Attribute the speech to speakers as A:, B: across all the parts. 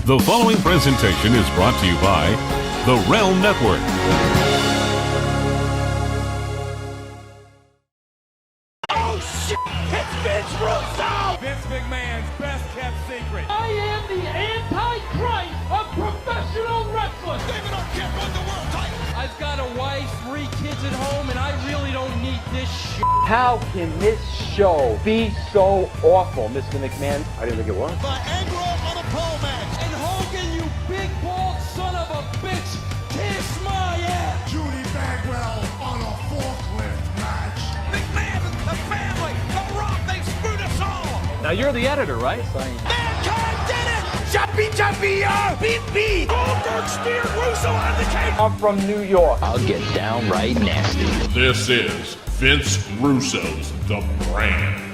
A: The following presentation is brought to you by The Realm Network.
B: Oh shit! It's Vince Russo!
C: Vince McMahon's best kept secret.
D: I am the Antichrist of professional wrestling.
B: David Arquette won the world title.
C: I've got a wife, 3 kids at home, and I really don't need this shit.
E: How can this show be so awful, Mr. McMahon? I didn't think it was.
B: Viagra on a pole match.
C: And Hogan, you big bald son of a bitch, kiss my ass.
B: Judy Bagwell on a forklift match. McMahon, the family, the Rock, they screwed us all.
E: Now you're the editor, right?
B: Mankind did it! WWE! Beat me! Goldberg steered Russo out of the cage.
E: I'm from New York.
F: I'll get downright nasty.
A: This is Vince Russo's The Brand.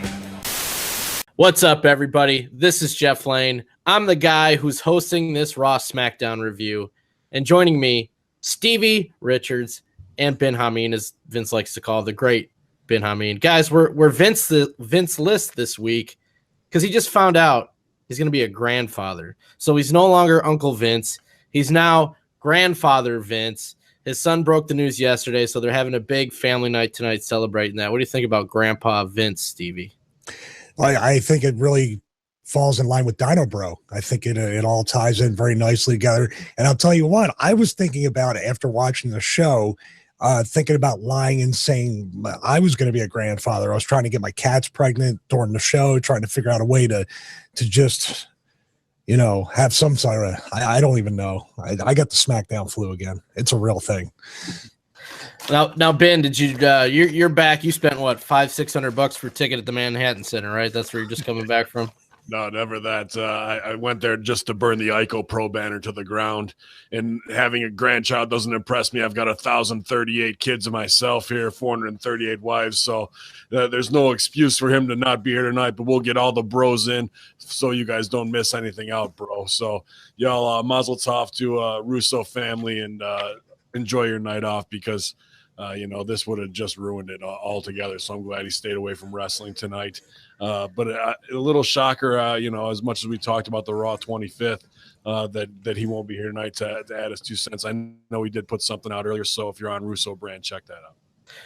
G: What's up, everybody? This is Jeff Lane. I'm the guy who's hosting this Raw SmackDown review. And joining me, Stevie Richards and Ben Hamin, as Vince likes to call the great Ben Hamin. Guys, we're Vince list this week because he just found out he's going to be a grandfather. So he's no longer Uncle Vince. He's now Grandfather Vince. His son broke the news yesterday, so they're having a big family night tonight celebrating that. What do you think about Grandpa Vince, Stevie?
H: I think it really falls in line with Dino Bro. I think it all ties in very nicely together. And I'll tell you what, I was thinking about after watching the show, thinking about lying and saying I was going to be a grandfather. I was trying to get my cats pregnant during the show, trying to figure out a way to just, you know, have some sort of, I don't even know. I got the SmackDown flu again. It's a real thing.
G: Now, Ben, did you? You're back. You spent what, $500-600 for a ticket at the Manhattan Center, right? That's where you're just coming back from.
I: No, never that. I went there just to burn the Ico Pro banner to the ground. And having a grandchild doesn't impress me. I've got 1,038 kids of myself here, 438 wives. So there's no excuse for him to not be here tonight. But we'll get all the bros in so you guys don't miss anything out, bro. So y'all, mazel tov to Russo family and enjoy your night off because this would have just ruined it altogether. So I'm glad he stayed away from wrestling tonight. But a little shocker, as much as we talked about the Raw 25th, that he won't be here tonight to add his 2 cents. I know he did put something out earlier, so if you're on Russo brand, check that out.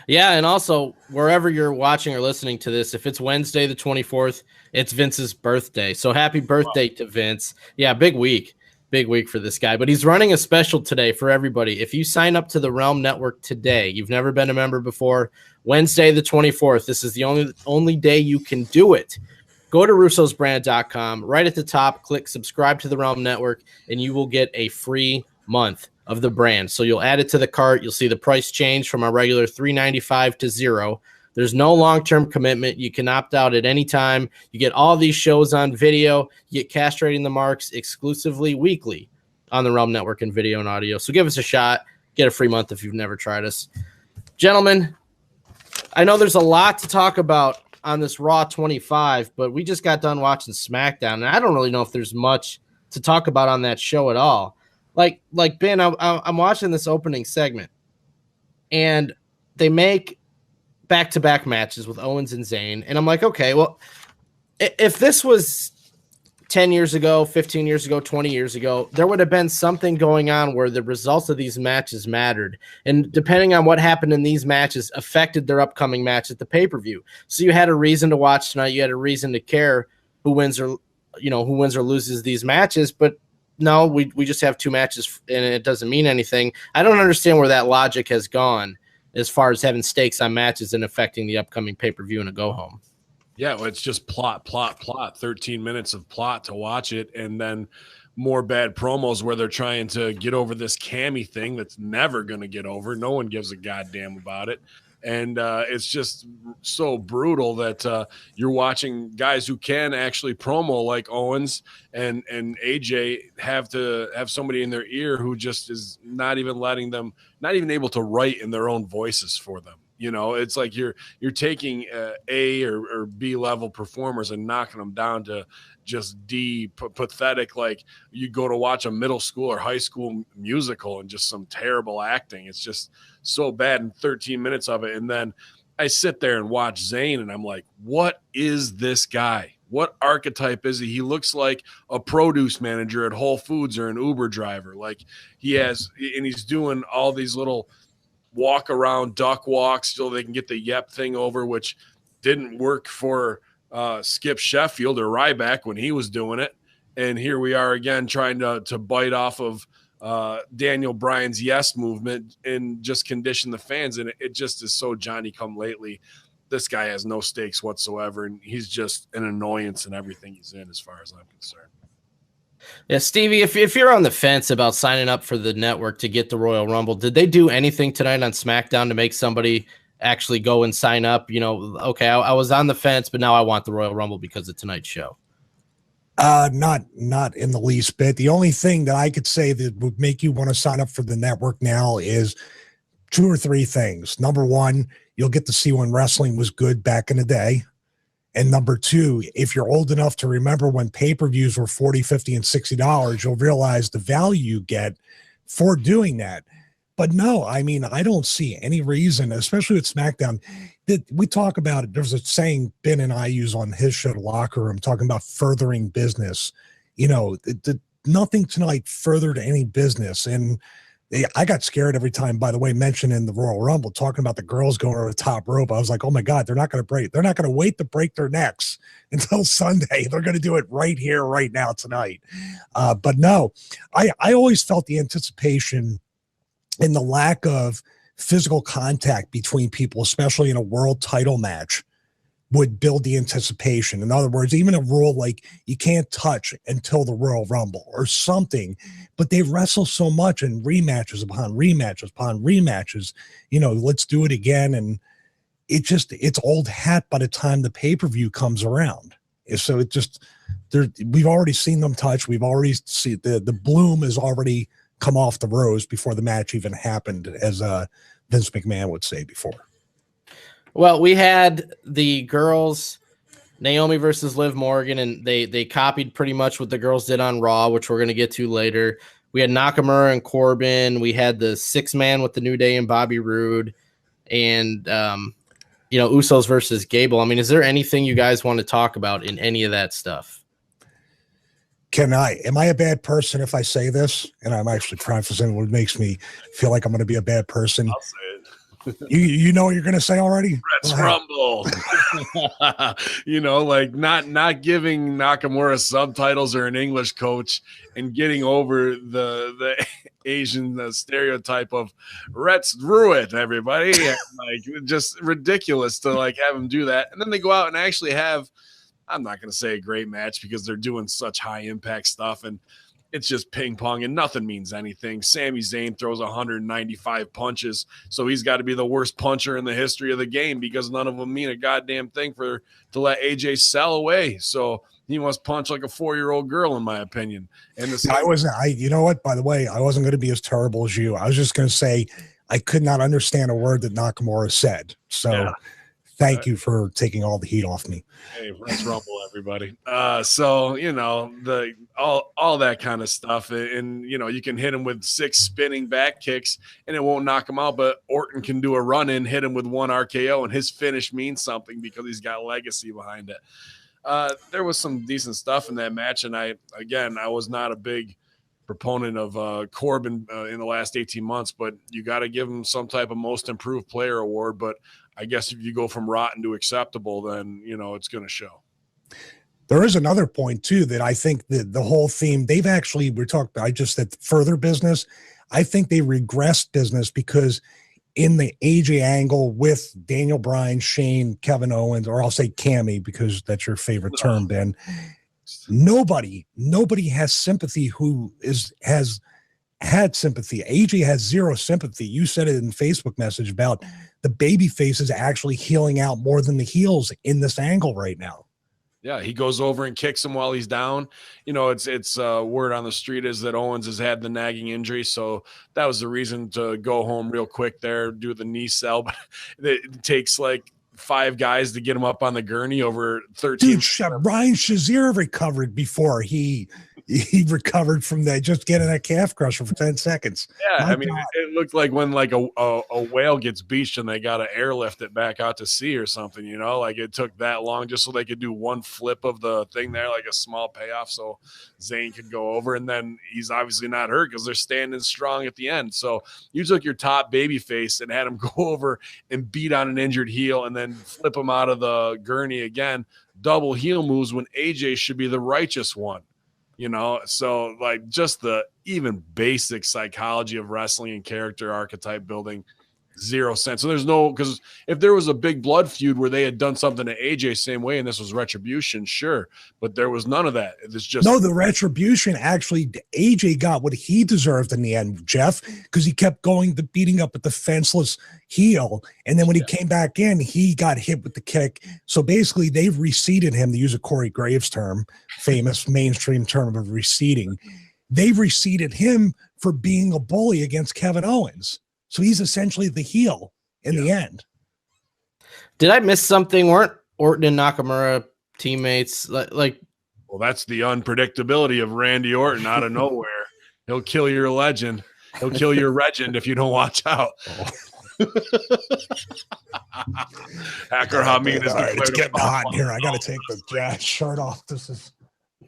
G: Yeah, and also, wherever you're watching or listening to this, if it's Wednesday the 24th, it's Vince's birthday. So happy birthday to Vince. Yeah, big week for this guy. But he's running a special today for everybody. If you sign up to the Realm Network today, you've never been a member before, Wednesday the 24th, this is the only day you can do it. Go to russosbrand.com. Right at the top, click subscribe to the Realm Network, and you will get a free month of the brand. So you'll add it to the cart. You'll see the price change from our regular $3.95 to $0. There's no long-term commitment. You can opt out at any time. You get all these shows on video. You get Castrating the Marks exclusively weekly on the Realm Network in video and audio. So give us a shot. Get a free month if you've never tried us. Gentlemen, I know there's a lot to talk about on this Raw 25, but we just got done watching SmackDown, and I don't really know if there's much to talk about on that show at all. Like Ben, I'm watching this opening segment, and they make back-to-back matches with Owens and Zayn. And I'm like, okay, well, if this was 10 years ago, 15 years ago, 20 years ago, there would have been something going on where the results of these matches mattered. And depending on what happened in these matches affected their upcoming match at the pay-per-view. So you had a reason to watch tonight. You had a reason to care who wins or loses these matches. But no, we just have 2 matches and it doesn't mean anything. I don't understand where that logic has gone as far as having stakes on matches and affecting the upcoming pay-per-view and a go-home.
I: Yeah, well, it's just plot, 13 minutes of plot to watch it, and then more bad promos where they're trying to get over this Cammy thing that's never going to get over. No one gives a goddamn about it. And it's just so brutal that you're watching guys who can actually promo like Owens and AJ have to have somebody in their ear who just is not even able to write in their own voices for them. You know, it's like you're taking A or B level performers and knocking them down to just D, pathetic. Like you go to watch a middle school or high school musical and just some terrible acting. It's just so bad in 13 minutes of it. And then I sit there and watch Zayn and I'm like, what is this guy? What archetype is he? He looks like a produce manager at Whole Foods or an Uber driver. Like he's doing all these little walk around duck walks so they can get the yep thing over, which didn't work for Skip Sheffield or Ryback when he was doing it. And here we are again trying to bite off of Daniel Bryan's yes movement and just condition the fans. And it just is so Johnny come lately. This guy has no stakes whatsoever, and he's just an annoyance in everything he's in as far as I'm concerned.
G: Yeah, Stevie, if you're on the fence about signing up for the network to get the Royal Rumble, did they do anything tonight on SmackDown to make somebody actually go and sign up? You know, okay, I was on the fence, but now I want the Royal Rumble because of tonight's show.
H: Not in the least bit. The only thing that I could say that would make you want to sign up for the network now is 2 or 3 things. Number one, you'll get to see when wrestling was good back in the day. And number 2, if you're old enough to remember when pay-per-views were $40, $50, and $60, you'll realize the value you get for doing that. But no, I mean, I don't see any reason, especially with SmackDown, that we talk about it. There's a saying Ben and I use on his show, Locker Room, talking about furthering business. You know, nothing tonight furthered any business. And I got scared every time, by the way, mentioning the Royal Rumble, talking about the girls going over the top rope. I was like, oh my God, they're not going to wait to break their necks until Sunday. They're going to do it right here, right now, tonight. But no, I always felt the anticipation and the lack of physical contact between people, especially in a world title match, would build the anticipation. In other words, even a rule like you can't touch until the Royal Rumble or something, but they wrestle so much in rematches upon rematches upon rematches, you know, let's do it again. And it's old hat by the time the pay-per-view comes around. So we've already seen them touch. We've already seen the bloom has already come off the rose before the match even happened, as Vince McMahon would say before.
G: Well, we had the girls, Naomi versus Liv Morgan, and they copied pretty much what the girls did on Raw, which we're going to get to later. We had Nakamura and Corbin. We had the 6-man with the New Day and Bobby Roode, and Usos versus Gable. I mean, is there anything you guys want to talk about in any of that stuff?
H: Am I a bad person if I say this? And I'm actually prefacing what makes me feel like I'm going to be a bad person.
I: I'll say it.
H: You know what you're going to say already?
I: Let's rumble. Like not giving Nakamura subtitles or an English coach and getting over the Asian stereotype of let's rue it, everybody. Like just ridiculous to like have him do that. And then they go out and actually have, I'm not going to say a great match because they're doing such high impact stuff and it's just ping pong and nothing means anything. Sami Zayn throws 195 punches, so he's got to be the worst puncher in the history of the game because none of them mean a goddamn thing to let AJ sell away. So he must punch like a 4-year-old girl, in my opinion. And
H: you know what? By the way, I wasn't going to be as terrible as you. I was just going to say I could not understand a word that Nakamura said. So. Yeah. Thank you for taking all the heat off me.
I: Hey, let's rumble, everybody. So all that kind of stuff, and you can hit him with 6 spinning back kicks, and it won't knock him out. But Orton can do a run in, hit him with 1 RKO, and his finish means something because he's got legacy behind it. There was some decent stuff in that match, and I was not a big proponent of Corbin in the last 18 months, but you got to give him some type of most improved player award. But I guess if you go from rotten to acceptable, then, it's going to show.
H: There is another point, too, that I think that the whole theme, I just said further business. I think they regressed business because in the AJ angle with Daniel Bryan, Shane, Kevin Owens, or I'll say Cammy because that's your favorite term, Ben. Nobody has sympathy has had sympathy. AJ has 0 sympathy. You said it in the Facebook message about the baby face is actually healing out more than the heels in this angle right now.
I: Yeah, he goes over and kicks him while he's down. It's word on the street is that Owens has had the nagging injury, so that was the reason to go home real quick there, do the knee sell. But it takes like 5 guys to get him up on the gurney over 13.
H: Dude, Ryan Shazier recovered before he he recovered from that, just getting that calf crusher for 10 seconds.
I: Yeah,
H: My
I: I mean,
H: God.
I: it looked like when like a whale gets beached and they got to airlift it back out to sea or something, you know, like it took that long just so they could do one flip of the thing there, like a small payoff so Zayn could go over. And then he's obviously not hurt because they're standing strong at the end. So you took your top baby face and had him go over and beat on an injured heel and then flip him out of the gurney again. Double heel moves when AJ should be the righteous one. You know, so like just the even basic psychology of wrestling and character archetype building, 0 sense. So there's no, because if there was a big blood feud where they had done something to AJ same way and this was retribution, sure, but there was none of that. It's just
H: no, the retribution actually, AJ got what he deserved in the end, Jeff, because he kept going to beating up at the fenceless heel, and then when he came back in, he got hit with the kick. So basically, they've reseeded him, to use a Corey Graves term, famous mainstream term of reseeding. They've reseeded him for being a bully against Kevin Owens. So he's essentially the heel in the end.
G: Did I miss something? Weren't Orton and Nakamura teammates? Like,
I: well, that's the unpredictability of Randy Orton out of nowhere. He'll kill your legend. He'll kill your legend if you don't watch out. Hacker Hamin is
H: it's getting hot in here. I got to take the shirt off.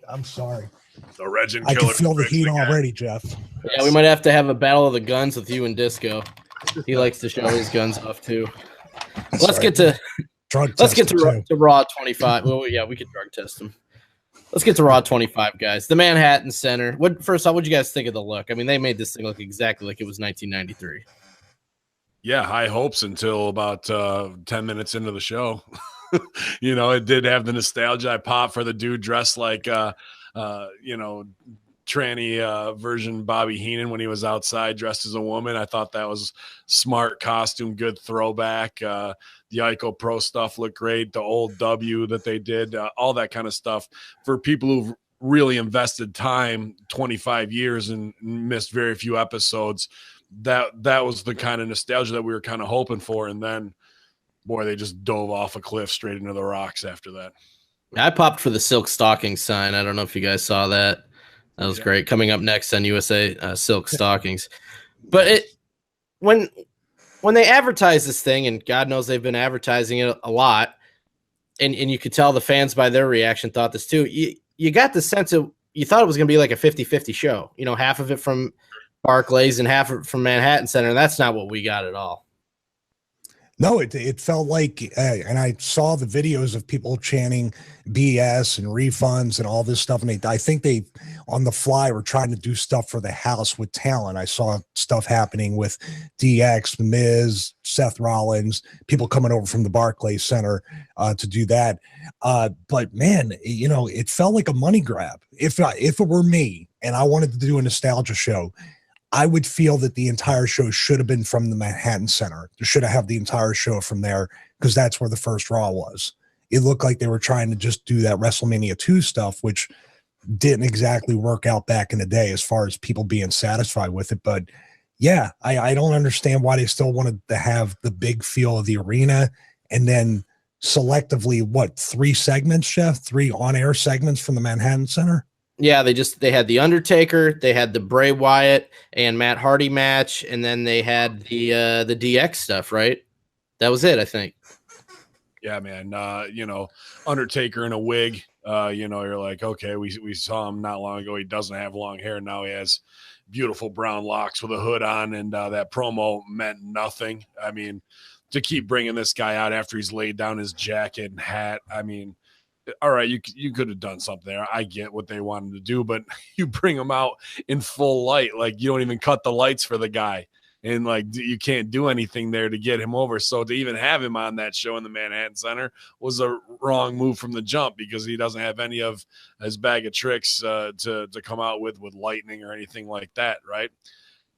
H: I'm sorry.
I: The legend
H: I
I: killer.
H: can feel the heat already, Jeff.
G: Yeah, we might have to have a battle of the guns with you and Disco. He likes to show his guns off too. Let's get to Raw 25. Well, yeah, we could drug test him. Let's get to Raw 25, guys. The Manhattan Center. First off, what did you guys think of the look? I mean, they made this thing look exactly like it was 1993.
I: Yeah, high hopes until about 10 minutes into the show. You know, it did have the nostalgia. I popped for the dude dressed like tranny version Bobby Heenan when he was outside dressed as a woman. I thought that was smart costume, good throwback. The Ico Pro stuff looked great. The old W that they did, all that kind of stuff for people who've really invested time, 25 years and missed very few episodes. That was the kind of nostalgia that we were kind of hoping for. And then, boy, they just dove off a cliff straight into the rocks after that.
G: I popped for the silk stocking sign. I don't know if you guys saw that. That was great. Coming up next on USA, silk stockings. But when they advertise this thing, and God knows they've been advertising it a lot, and you could tell the fans by their reaction thought this too. You got the sense of you thought it was going to be like a 50-50 show. You know, half of it from Barclays and half of it from Manhattan Center. And that's not what we got at all.
H: No, it felt like, and I saw the videos of people chanting BS and refunds and all this stuff. And I think they, on the fly, were trying to do stuff for the house with talent. I saw stuff happening with DX, Miz, Seth Rollins, people coming over from the Barclays Center to do that. But man, you know, it felt like a money grab. If it were me and I wanted to do a nostalgia show, I would feel that the entire show should have been from the Manhattan Center. They should have the entire show from there because that's where the first Raw was. It looked like they were trying to just do that WrestleMania 2 stuff, which didn't exactly work out back in the day as far as people being satisfied with it. But yeah, I don't understand why they still wanted to have the big feel of the arena and then selectively, 3 segments, Jeff? 3 on-air segments from the Manhattan Center?
G: Yeah, they had the Undertaker, they had the Bray Wyatt and Matt Hardy match, and then they had the DX stuff, right? That was it, I think.
I: Yeah, man. Undertaker in a wig. You're like, okay, we saw him not long ago. He doesn't have long hair. Now he has beautiful brown locks with a hood on, and that promo meant nothing. I mean, to keep bringing this guy out after he's laid down his jacket and hat, I mean, all right, you could have done something there. I get what they wanted to do, but you bring him out in full light. Like, you don't even cut the lights for the guy. And, like, you can't do anything there to get him over. So to even have him on that show in the Manhattan Center was a wrong move from the jump because he doesn't have any of his bag of tricks to come out with lightning or anything like that, right?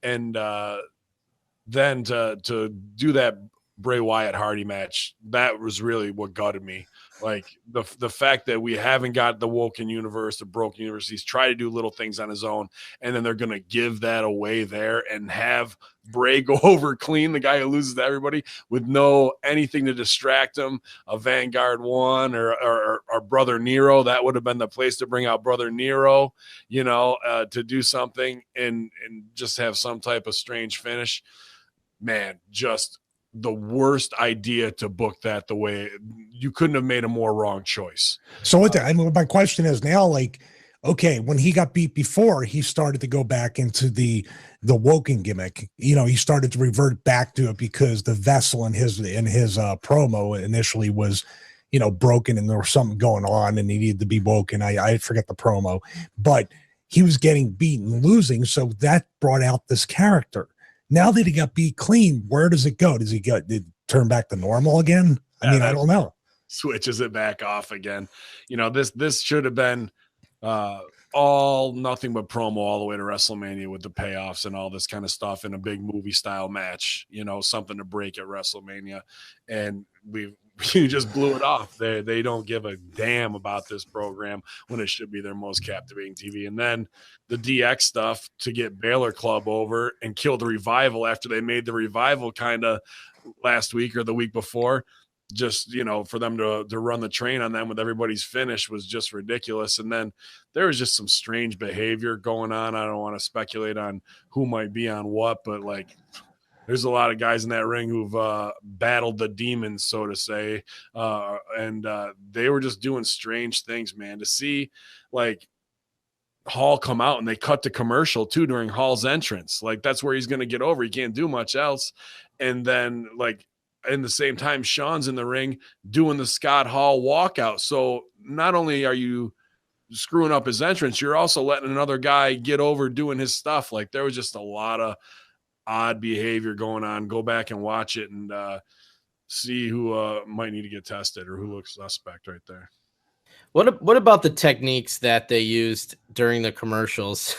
I: And then to do that Bray Wyatt Hardy match, that was really what gutted me. Like the fact that we haven't got the Woken universe, the broken universe. He's tried to do little things on his own, and then they're going to give that away there and have Bray go over clean, the guy who loses to everybody, with no anything to distract him. A Vanguard one or Brother Nero, that would have been the place to bring out Brother Nero, to do something and just have some type of strange finish. Man, just the worst idea to book that the way you couldn't have made a more wrong choice.
H: So my question is now, like, okay, when he got beat before, he started to go back into the Woken gimmick. He started to revert back to it because the vessel in his promo initially was, broken, and there was something going on and he needed to be woken. I forget the promo, but he was getting beaten, losing. So that brought out this character. Now that he got beat clean, where does it go? Does he turn back to normal again? I mean, I don't know.
I: Switches it back off again. This should have been all nothing but promo all the way to WrestleMania with the payoffs and all this kind of stuff in a big movie style match, something to break at WrestleMania. And you just blew it off. They don't give a damn about this program when it should be their most captivating TV. And then the DX stuff to get Baylor Club over and kill the Revival after they made the Revival kind of last week or the week before. Just, for them to run the train on them with everybody's finish was just ridiculous. And then there was just some strange behavior going on. I don't want to speculate on who might be on what, but there's a lot of guys in that ring who've battled the demons, so to say. And they were just doing strange things, man. To see Hall come out and they cut the commercial too during Hall's entrance. That's where he's going to get over. He can't do much else. And then in the same time, Sean's in the ring doing the Scott Hall walkout. So not only are you screwing up his entrance, you're also letting another guy get over doing his stuff. There was just a lot of odd behavior going on. Go back and watch it and see who might need to get tested or who looks suspect right there.
G: What about the techniques that they used during the commercials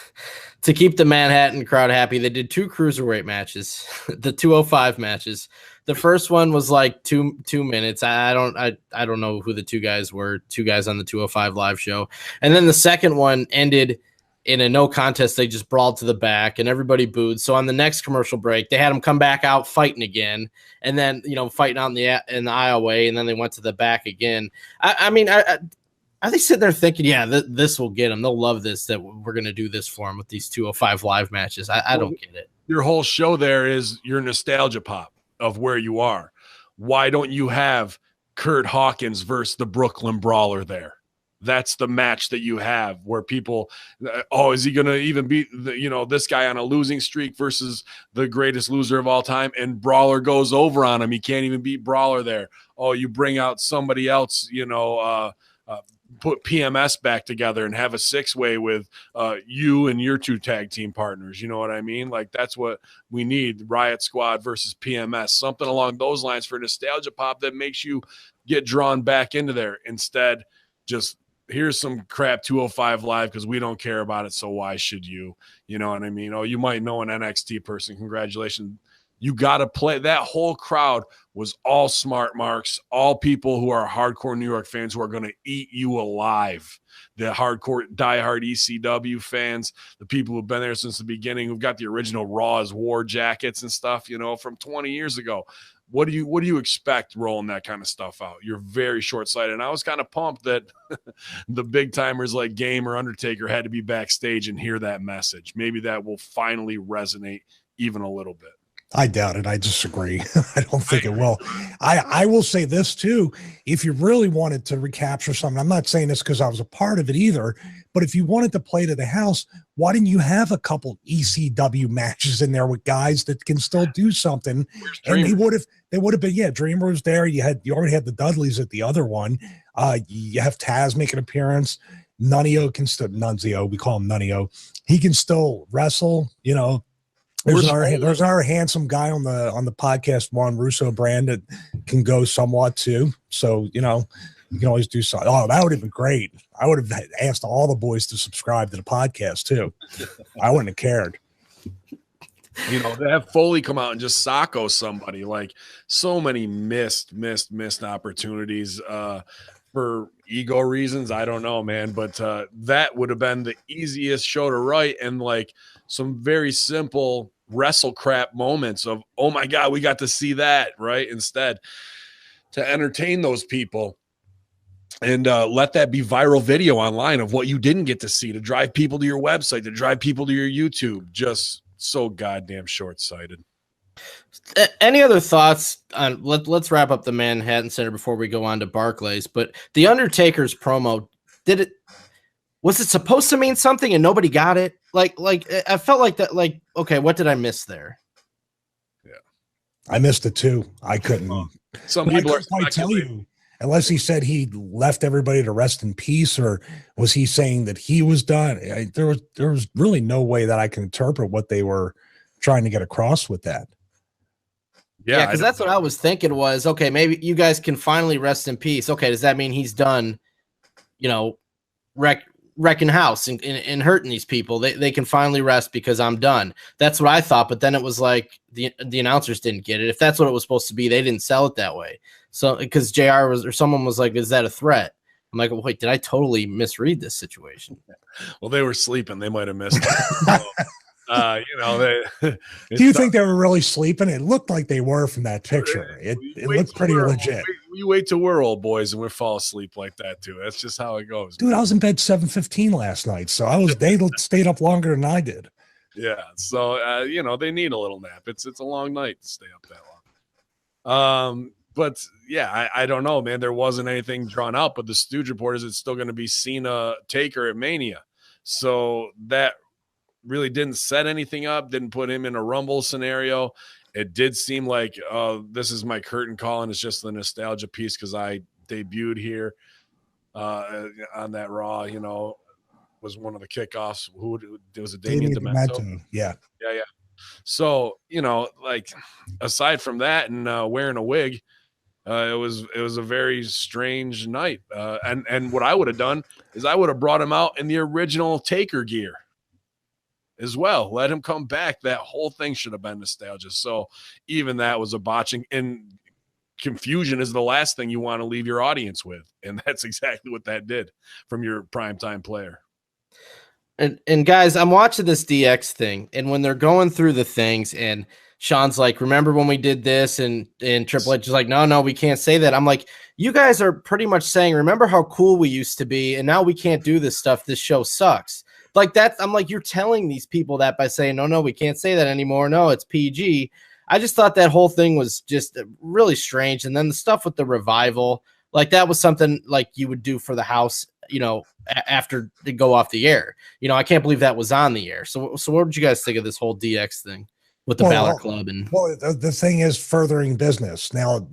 G: to keep the Manhattan crowd happy? They did 2 cruiserweight matches, the 205 matches. The first one was 2 minutes. I don't know who the 2 guys were, 2 guys on the 205 live show. And then the second one ended in a no contest. They just brawled to the back and everybody booed. So on the next commercial break, they had them come back out fighting again, and then fighting out in the aisleway, and then they went to the back again. I mean, are they sitting there thinking, yeah, this will get them? They'll love this, that we're going to do this for them with these 205 live matches. I don't get it.
I: Your whole show there is your nostalgia pop of where you are. Why don't you have Kurt Hawkins versus the Brooklyn Brawler there? That's the match that you have where people, is he going to even beat this guy on a losing streak versus the greatest loser of all time? And Brawler goes over on him. He can't even beat Brawler there. Oh, you bring out somebody else, put PMS back together and have a 6-way with you and your 2 tag team partners. You know what I mean? That's what we need. Riot Squad versus PMS, something along those lines for nostalgia pop that makes you get drawn back into there. Instead, just here's some crap 205 live because we don't care about it. So why should you? You know what I mean? Oh, you might know an NXT person. Congratulations. You got to play. That whole crowd was all smart marks, all people who are hardcore New York fans who are going to eat you alive. The hardcore, diehard ECW fans, the people who've been there since the beginning, who've got the original Raw as war jackets and stuff, from 20 years ago. What do you expect rolling that kind of stuff out? You're very short-sighted. And I was kind of pumped that the big timers like Game or Undertaker had to be backstage and hear that message. Maybe that will finally resonate even a little bit.
H: I doubt it. I disagree. I don't think it will. I will say this too. If you really wanted to recapture something, I'm not saying this because I was a part of it either, but if you wanted to play to the house, why didn't you have a couple ECW matches in there with guys that can still do something? And they would have been, yeah, Dreamer was there. You already had the Dudleys at the other one. You have Taz make an appearance. Nunzio, we call him Nunzio. He can still wrestle, There's our handsome guy on the podcast, Juan Russo brand, that can go somewhat too. So, you can always do something. Oh, that would have been great. I would have asked all the boys to subscribe to the podcast too. I wouldn't have cared.
I: You know, they have Foley come out and just socko somebody. Like, so many missed opportunities for ego reasons. I don't know, man, but that would have been the easiest show to write, and like some very simple wrestle crap moments of, oh my God, we got to see that, right? Instead, to entertain those people and let that be viral video online of what you didn't get to see, to drive people to your website, to drive people to your YouTube. Just so goddamn short-sighted.
G: Any other thoughts on let's wrap up the Manhattan Center before we go on to Barclays, but the Undertaker's promo, was it supposed to mean something and nobody got it? Like I felt like that, like, okay, what did I miss there?
I: Yeah.
H: I missed it too. I couldn't.
I: Some people
H: I couldn't quite tell you, unless he said he left everybody to rest in peace, or was he saying that he was done? There was really no way that I can interpret what they were trying to get across with that.
G: Yeah, because that's what I was thinking was, okay, maybe you guys can finally rest in peace. Okay, does that mean he's done, you know, wrecking house and hurting these people? They can finally rest because I'm done. That's what I thought, but then it was like the announcers didn't get it. If that's what it was supposed to be, they didn't sell it that way. So because JR was, or someone was like, is that a threat? I'm like, wait, did I totally misread this situation?
I: Well, they were sleeping. They might have missed it. You know,
H: do you think they were really sleeping? It looked like they were from that picture. It looked pretty legit.
I: We wait till we're old boys and we fall asleep like that too. That's just how it goes.
H: Dude, I was in bed 7:15 last night, so they stayed up longer than I did.
I: Yeah, so you know, they need a little nap. It's a long night to stay up that long. But yeah, I don't know, man. There wasn't anything drawn out, but the Stooge report is it's still going to be Cena Taker at Mania. So that really didn't set anything up, didn't put him in a Rumble scenario. It did seem like this is my curtain call, and it's just the nostalgia piece because I debuted here on that Raw, you know, was one of the kickoffs. Who was it? Damian Demento?
H: Yeah.
I: So, you know, like aside from that and wearing a wig, it was a very strange night. And what I would have done is I would have brought him out in the original Taker gear as well. Let him come back. That whole thing should have been nostalgia. So even that was a botching, and confusion is the last thing you want to leave your audience with. And that's exactly what that did from your primetime player.
G: And guys, I'm watching this DX thing, and when they're going through the things and Sean's like, remember when we did this? And Triple H is like, no, we can't say that. I'm like, you guys are pretty much saying, remember how cool we used to be, and now we can't do this stuff. This show sucks. Like that, I'm like, you're telling these people that by saying, no, we can't say that anymore. No, it's PG. I just thought that whole thing was just really strange. And then the stuff with the revival, like that was something like you would do for the house, you know, after they go off the air. You know, I can't believe that was on the air. So what did you guys think of this whole DX thing with the Balor Club? And
H: the thing is furthering business. Now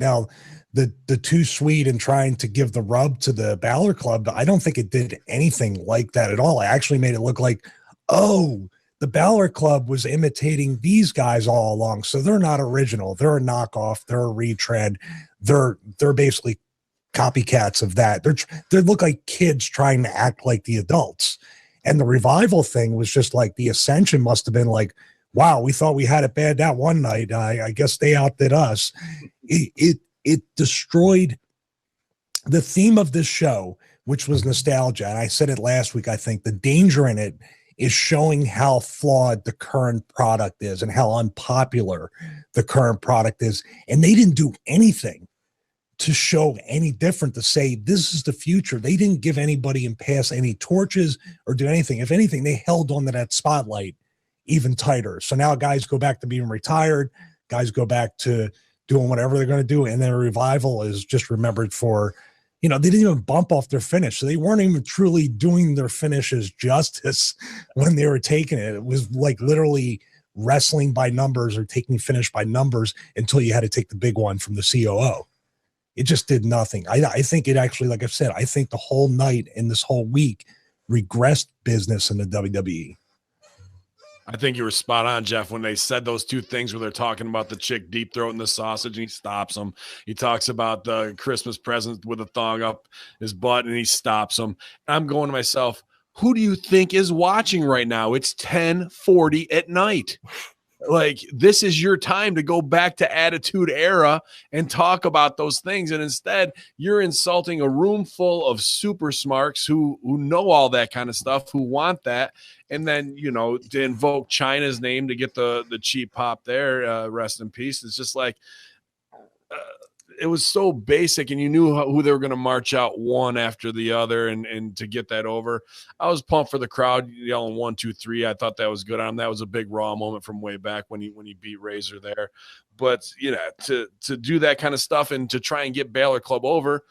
H: the Too Sweet and trying to give the rub to the Balor Club, I don't think it did anything like that at all. It actually made it look like, oh, the Balor Club was imitating these guys all along. So they're not original. They're a knockoff. They're a retread. They're basically copycats of that. They look like kids trying to act like the adults. And the revival thing was just like the Ascension must have been like, wow, we thought we had it bad that one night. I guess they outdid us. It destroyed the theme of this show, which was nostalgia. And I said it last week. I think the danger in it is showing how flawed the current product is and how unpopular the current product is. And they didn't do anything to show any different, to say this is the future. They didn't give anybody and pass any torches or do anything. If anything, they held on to that spotlight even tighter. So now guys go back to being retired. Guys go back to doing whatever they're going to do. And then a revival is just remembered for, you know, they didn't even bump off their finish. So they weren't even truly doing their finishes justice when they were taking it. It was like literally wrestling by numbers or taking finish by numbers until you had to take the big one from the COO. It just did nothing. I think it actually, like I've said, I think the whole night and this whole week regressed business in the WWE.
I: I think you were spot on, Jeff, when they said those two things where they're talking about the chick deep throating the sausage and he stops them. He talks about the Christmas present with a thong up his butt and he stops them. I'm going to myself, who do you think is watching right now? It's 10:40 at night. Like, this is your time to go back to Attitude Era and talk about those things. And instead, you're insulting a room full of super smarks who know all that kind of stuff, who want that. And then, to invoke China's name to get the cheap pop there, rest in peace. It's just like, it was so basic, and you knew who they were going to march out one after the other and to get that over. I was pumped for the crowd yelling 1, 2, 3. I thought that was good on him. That was a big Raw moment from way back when he beat Razor there. But, to do that kind of stuff and to try and get Balor Club over,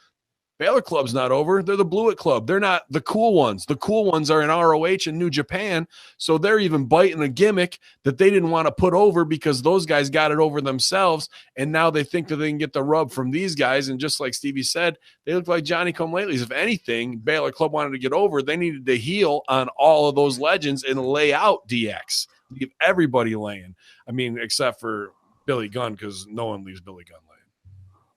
I: Balor Club's not over. They're the Blewett Club. They're not the cool ones. The cool ones are in ROH and New Japan, so they're even biting a gimmick that they didn't want to put over because those guys got it over themselves, and now they think that they can get the rub from these guys. And just like Stevie said, they look like Johnny-come-latelys. If anything, Balor Club wanted to get over. They needed to heel on all of those legends and lay out DX. Leave everybody laying. I mean, except for Billy Gunn, because no one leaves Billy Gunn laying.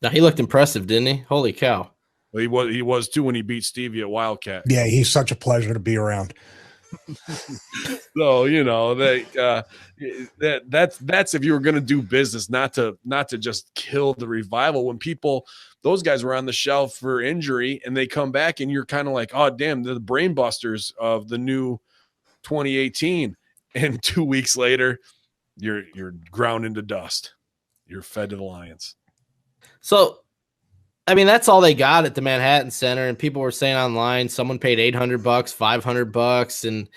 G: Now, he looked impressive, didn't he? Holy cow.
I: Well, he was too when he beat Stevie at Wildcat.
H: Yeah, he's such a pleasure to be around.
I: So that's if you were going to do business, not to just kill the revival. When those guys were on the shelf for injury and they come back, and you're kind of like, oh damn, they're the brain busters of the new 2018. And 2 weeks later, you're ground into dust. You're fed to the lions.
G: So, I mean, that's all they got at the Manhattan Center, and people were saying online someone paid $800, $500, and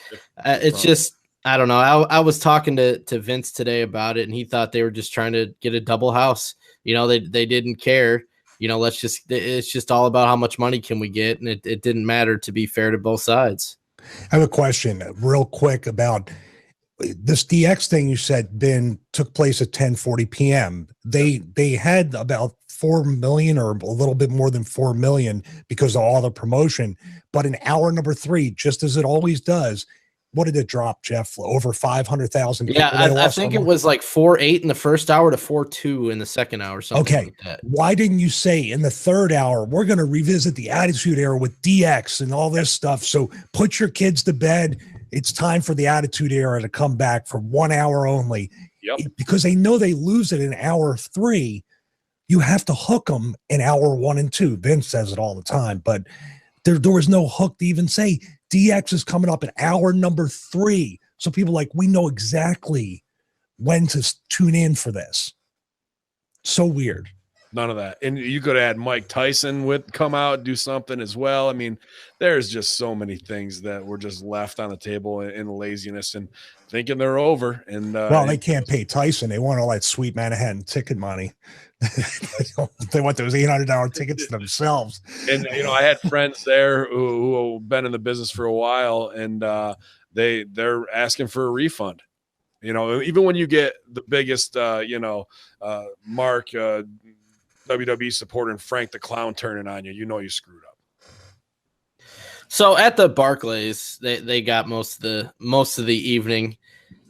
G: it's just, I don't know. I was talking to Vince today about it, and he thought they were just trying to get a double house. They didn't care. It's just all about how much money can we get, and it didn't matter, to be fair to both sides.
H: I have a question real quick about this DX thing. You said took place at 10:40 p.m. They had about 4 million or a little bit more than 4 million because of all the promotion. But in hour number 3, just as it always does, what did it drop, Jeff? Over 500,000 people.
G: Yeah, I think it was like 4.8 in the first hour to 4.2 in the second hour. Something like that.
H: Why didn't you say in the third hour, we're going to revisit the Attitude Era with DX and all this stuff? So put your kids to bed. It's time for the Attitude Era to come back for 1 hour only.
I: Yep.
H: Because they know they lose it in hour 3. You have to hook them in hour 1 and 2. Vince says it all the time, but there was no hook to even say DX is coming up in hour number 3. So people we know exactly when to tune in for this. So weird.
I: None of that. And you could add Mike Tyson would come out, do something as well. I mean, there's just so many things that were just left on the table in laziness and thinking they're over. And
H: they can't pay Tyson. They want all that sweet Manhattan ticket money. They want those $800 tickets themselves.
I: And I had friends there who have been in the business for a while, and they're asking for a refund. Even when you get the biggest Mark WWE supporter and Frank the Clown turning on you, you screwed up.
G: So at the Barclays, they got most of the evening,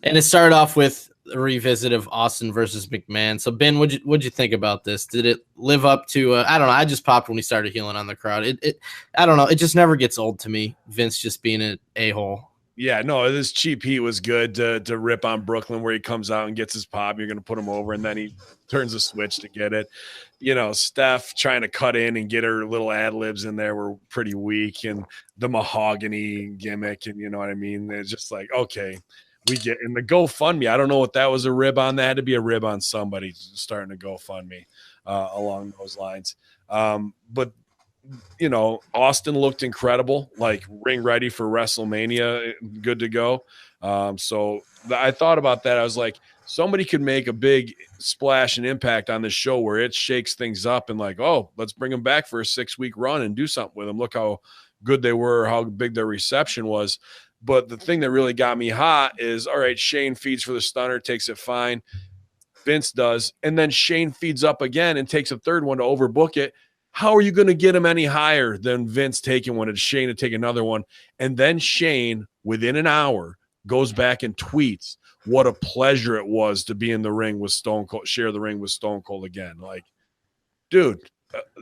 G: and it started off with a revisit of Austin versus McMahon. So Ben, what'd you think about this? Did it live up to? I don't know. I just popped when he started healing on the crowd. I don't know. It just never gets old to me. Vince just being an a-hole.
I: Yeah, no, this cheap heat was good to rip on Brooklyn, where he comes out and gets his pop. You're going to put him over, and then he turns a switch to get it. Steph trying to cut in and get her little ad-libs in there were pretty weak, and the mahogany gimmick, and you know what I mean? It's just like, okay, we get in the GoFundMe. I don't know what that was a rib on. That had to be a rib on somebody starting to GoFundMe along those lines. But Austin looked incredible, like ring ready for WrestleMania, good to go. So I thought about that. I was like, somebody could make a big splash and impact on this show where it shakes things up and like, oh, let's bring them back for a 6-week run and do something with them. Look how good they were, how big their reception was. But the thing that really got me hot is, all right, Shane feeds for the stunner, takes it fine. Vince does. And then Shane feeds up again and takes a third one to overbook it. How are you going to get him any higher than Vince taking one and Shane to take another one? And then Shane, within an hour, goes back and tweets what a pleasure it was to be in the ring with Stone Cold, share the ring with Stone Cold again. Like, dude,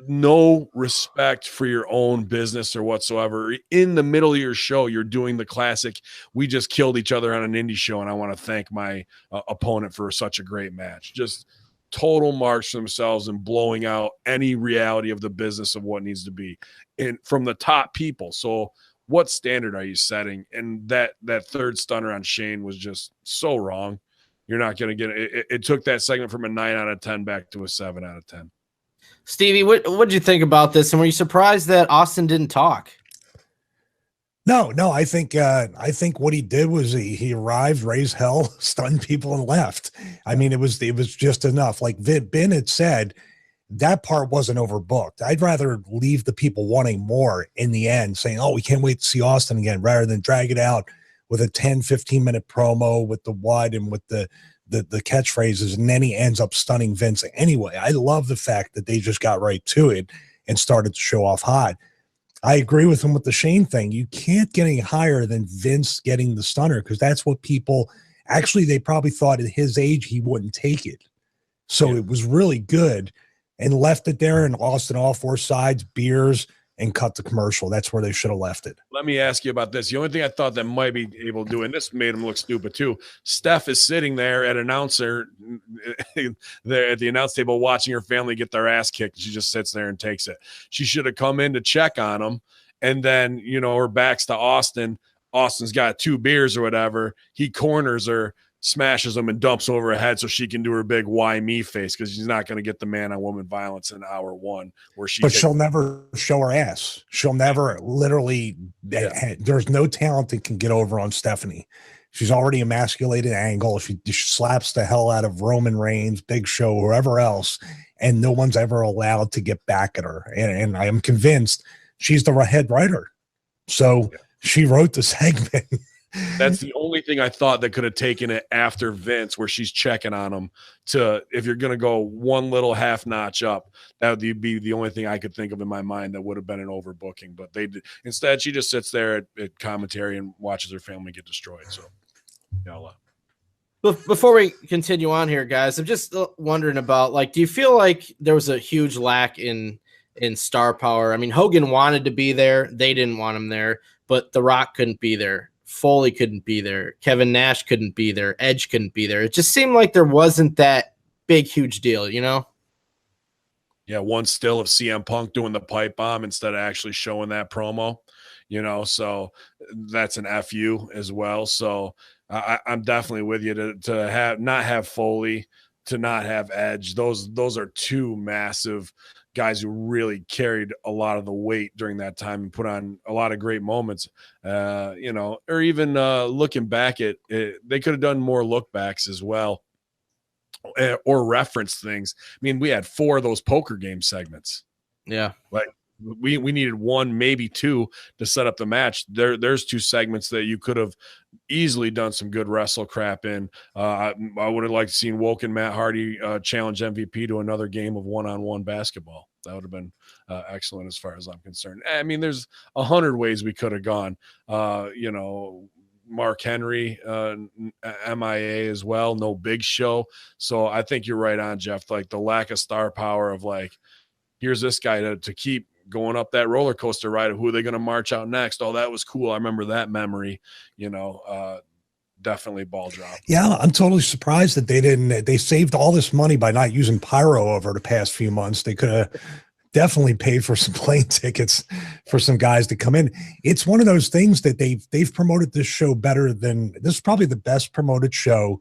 I: no respect for your own business or whatsoever. In the middle of your show, you're doing the classic, we just killed each other on an indie show, and I want to thank my opponent for such a great match. Just total marks for themselves and blowing out any reality of the business of what needs to be and from the top people. So what standard are you setting? And that third stunner on Shane was just so wrong. You're not going to get it. It took that segment from a 9 out of 10 back to a 7 out of 10.
G: Stevie, what did you think about this? And were you surprised that Austin didn't talk?
H: No, I think what he did was he arrived, raised hell, stunned people, and left. I mean, it was just enough. Like Ben had said, that part wasn't overbooked. I'd rather leave the people wanting more in the end, saying, oh, we can't wait to see Austin again, rather than drag it out with a 10, 15-minute promo with the what and with the catchphrases, and then he ends up stunning Vince anyway. I love the fact that they just got right to it and started to show off hot. I agree with him with the Shane thing. You can't get any higher than Vince getting the stunner, because that's what people actually, they probably thought at his age he wouldn't take it. So It was really good, and left it there, and Austin all four sides, beers, and cut the commercial. That's where they should have left it.
I: Let me ask you about this. The only thing I thought that might be able to do, and this made him look stupid too, Steph is sitting there at announcer there at the announce table watching her family get their ass kicked. She just sits there and takes it. She should have come in to check on them. And then, her back's to Austin. Austin's got 2 beers or whatever. He corners her, smashes them, and dumps over her head so she can do her big why me face, because she's not going to get the man on woman violence in hour 1 where she.
H: But she'll never show her ass. She'll never literally. Yeah. There's no talent that can get over on Stephanie. She's already emasculated Angle. She slaps the hell out of Roman Reigns, Big Show, whoever else, and no one's ever allowed to get back at her. And I am convinced she's the head writer. So she wrote the segment.
I: That's the only thing I thought that could have taken it after Vince, where she's checking on him. If you're going to go one little half notch up, that would be the only thing I could think of in my mind that would have been an overbooking. But instead, she just sits there at commentary and watches her family get destroyed. So,
G: Before we continue on here, guys, I'm just wondering about, do you feel like there was a huge lack in star power? I mean, Hogan wanted to be there. They didn't want him there, but The Rock couldn't be there. Foley couldn't be there. Kevin Nash couldn't be there. Edge couldn't be there. It just seemed like there wasn't that big, huge deal,
I: Yeah, one still of CM Punk doing the pipe bomb instead of actually showing that promo, so that's an FU as well. So I'm definitely with you to not have Foley, to not have Edge. Those are 2 massive guys who really carried a lot of the weight during that time and put on a lot of great moments, or even looking back at it, they could have done more look backs as well, or reference things. I mean, we had 4 of those poker game segments.
G: Yeah.
I: We needed 1, maybe 2 to set up the match. There's 2 segments that you could have easily done some good wrestle crap in. I would have liked to seen Woken Matt Hardy challenge MVP to another game of one-on-one basketball. That would have been excellent as far as I'm concerned. I mean, there's 100 ways we could have gone. Mark Henry, MIA as well. No Big Show. So I think you're right on, Jeff. The lack of star power of here's this guy to keep going up that roller coaster ride of who are they going to march out next. Oh, that was cool. I remember that memory, definitely ball drop.
H: Yeah. I'm totally surprised that they saved all this money by not using pyro over the past few months. They could have definitely paid for some plane tickets for some guys to come in. It's one of those things that they've promoted this show better than, this is probably the best promoted show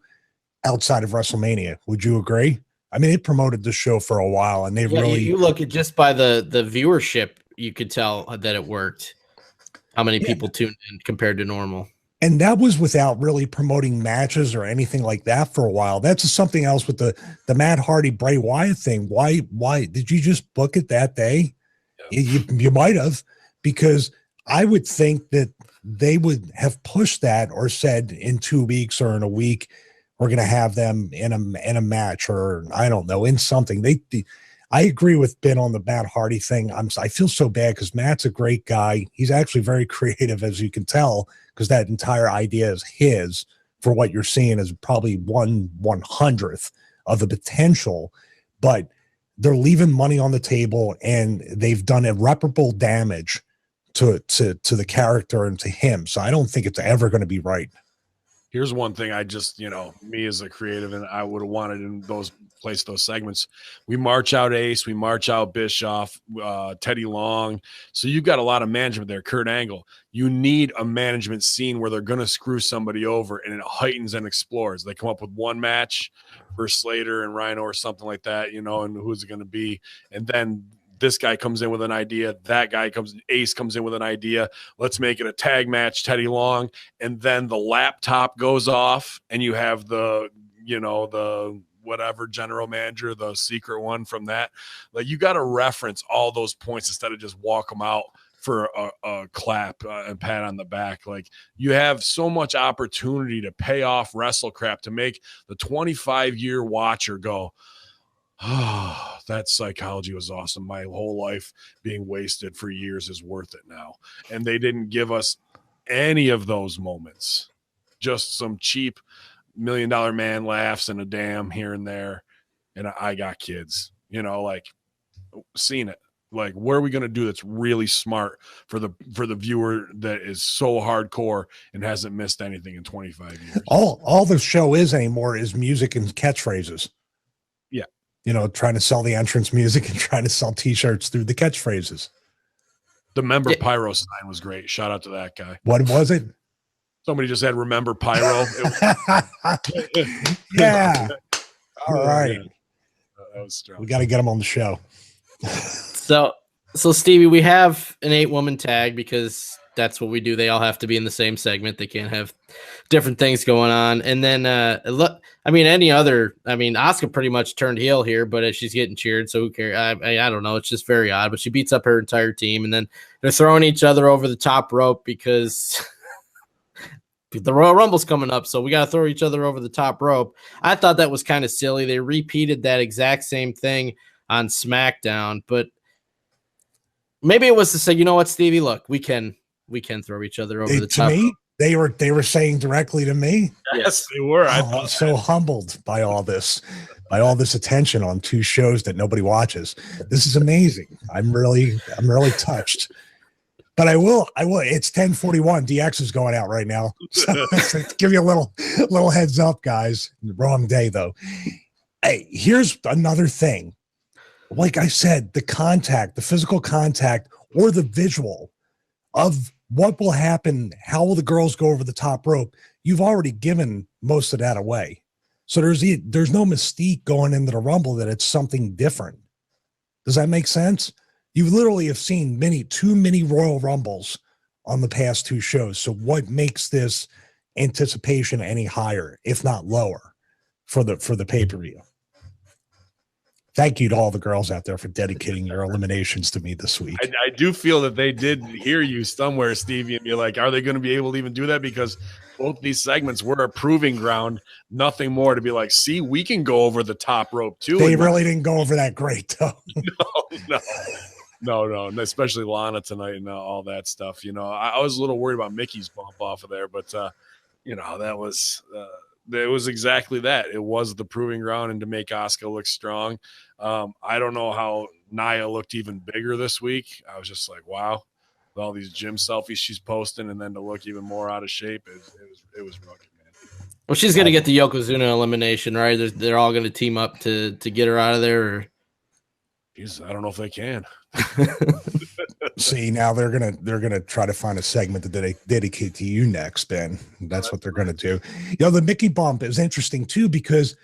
H: outside of WrestleMania. Would you agree? I mean, it promoted the show for a while, and they really.
G: You look at just by the viewership, you could tell that it worked. How many people tuned in compared to normal?
H: And that was without really promoting matches or anything like that for a while. That's something else with the Matt Hardy Bray Wyatt thing. Why did you just book it that day? Yeah. You might have, because I would think that they would have pushed that or said in 2 weeks or in a week, we're going to have them in a match, or I don't know, in something. I agree with Ben on the Matt Hardy thing. I feel so bad because Matt's a great guy. He's actually very creative, as you can tell, because that entire idea is his. For what you're seeing is probably 1/100th of the potential. But they're leaving money on the table, and they've done irreparable damage to the character and to him. So I don't think it's ever going to be right.
I: Here's one thing I just, me as a creative, and I would have wanted in those segments. We march out Ace, we march out Bischoff, Teddy Long. So you've got a lot of management there. Kurt Angle. You need a management scene where they're going to screw somebody over, and it heightens and explores. They come up with one match for Slater and Rhino or something like that, and who's it going to be? And then this guy comes in with an idea. Ace comes in with an idea. Let's make it a tag match, Teddy Long. And then the laptop goes off, and you have the whatever general manager, the secret one from that. Like, you got to reference all those points instead of just walk them out for a clap and pat on the back. Like, you have so much opportunity to pay off wrestle crap to make the 25-year watcher go, oh, that psychology was awesome. My whole life being wasted for years is worth it now. And they didn't give us any of those moments. Just some cheap $1 Million Man laughs and a damn here and there. And I got kids, like, seen it. Like, what are we going to do that's really smart for the viewer that is so hardcore and hasn't missed anything in 25 years?
H: All the show is anymore is music and catchphrases.
I: Yeah.
H: Trying to sell the entrance music and trying to sell T-shirts through the catchphrases.
I: The Member Pyro sign was great. Shout out to that guy.
H: What was it?
I: Somebody just had Remember Pyro.
H: Yeah. All right.
I: That was strong.
H: We got to get him on the show.
G: So Stevie, we have an 8-woman tag because that's what we do. They all have to be in the same segment. They can't have different things going on. And then, Asuka pretty much turned heel here, but she's getting cheered, so who cares? I don't know. It's just very odd, but she beats up her entire team, and then they're throwing each other over the top rope because the Royal Rumble's coming up, so we got to throw each other over the top rope. I thought that was kind of silly. They repeated that exact same thing on SmackDown, but maybe it was to say, you know what, Stevie, look, we can throw each other over the top. To me,
H: they were saying directly to me.
I: Yes, they were.
H: I'm so humbled by all this attention on 2 shows that nobody watches. This is amazing. I'm really touched. But I will. It's 10:41. DX is going out right now. So give you a little heads up, guys. Wrong day though. Hey, here's another thing. Like I said, the physical contact, or the visual of what will happen, how will the girls go over the top rope? You've already given most of that away. So there's no mystique going into the Rumble that it's something different. Does that make sense? You literally have seen too many Royal Rumbles on the past 2 shows. So what makes this anticipation any higher, if not lower, for the pay-per-view? Thank you to all the girls out there for dedicating your eliminations to me this week.
I: I do feel that they did hear you somewhere, Stevie, and you're like, are they going to be able to even do that? Because both these segments were a proving ground, nothing more to be like, see, we can go over the top rope too.
H: They really didn't go over that great, though.
I: No, especially Lana tonight and all that stuff. I was a little worried about Mickey's bump off of there, but that was it was exactly that. It was the proving ground, and to make Asuka look strong. I don't know how Nia looked even bigger this week. I was just like, wow, with all these gym selfies she's posting, and then to look even more out of shape, it was rugged, man.
G: Well, she's gonna get the Yokozuna elimination, right? They're all gonna team up to get her out of there. Or...
I: Jeez, I don't know if they can.
H: See, now they're gonna try to find a segment that they dedicate to you next, Ben. That's what they're gonna do. The Mickey bump is interesting too, because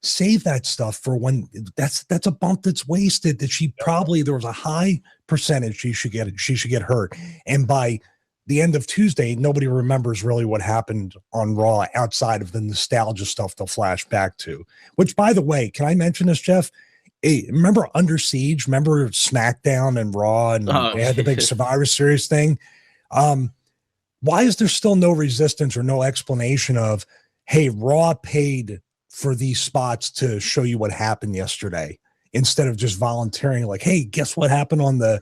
H: save that stuff for when that's a bump that's wasted. That there was a high percentage she should get hurt, and by the end of Tuesday, nobody remembers really what happened on Raw outside of the nostalgia stuff they'll flash back to. Which, by the way, can I mention this, Jeff? Hey, remember Under Siege? Remember SmackDown and Raw, and they had the big Survivor Series thing? Why is there still no resistance or no explanation of, hey, Raw paid for these spots to show you what happened yesterday, instead of just volunteering like, hey, guess what happened on the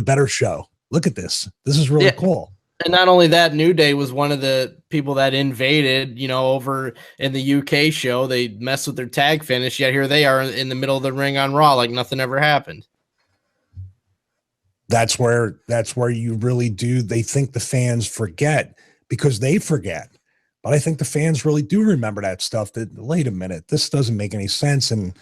H: Better Show? Look at this. This is really cool.
G: And not only that, New Day was one of the people that invaded, over in the UK show. They messed with their tag finish, yet here they are in the middle of the ring on Raw like nothing ever happened.
H: That's where you really do. They think the fans forget because they forget. But I think the fans really do remember that stuff that, wait a minute, this doesn't make any sense. And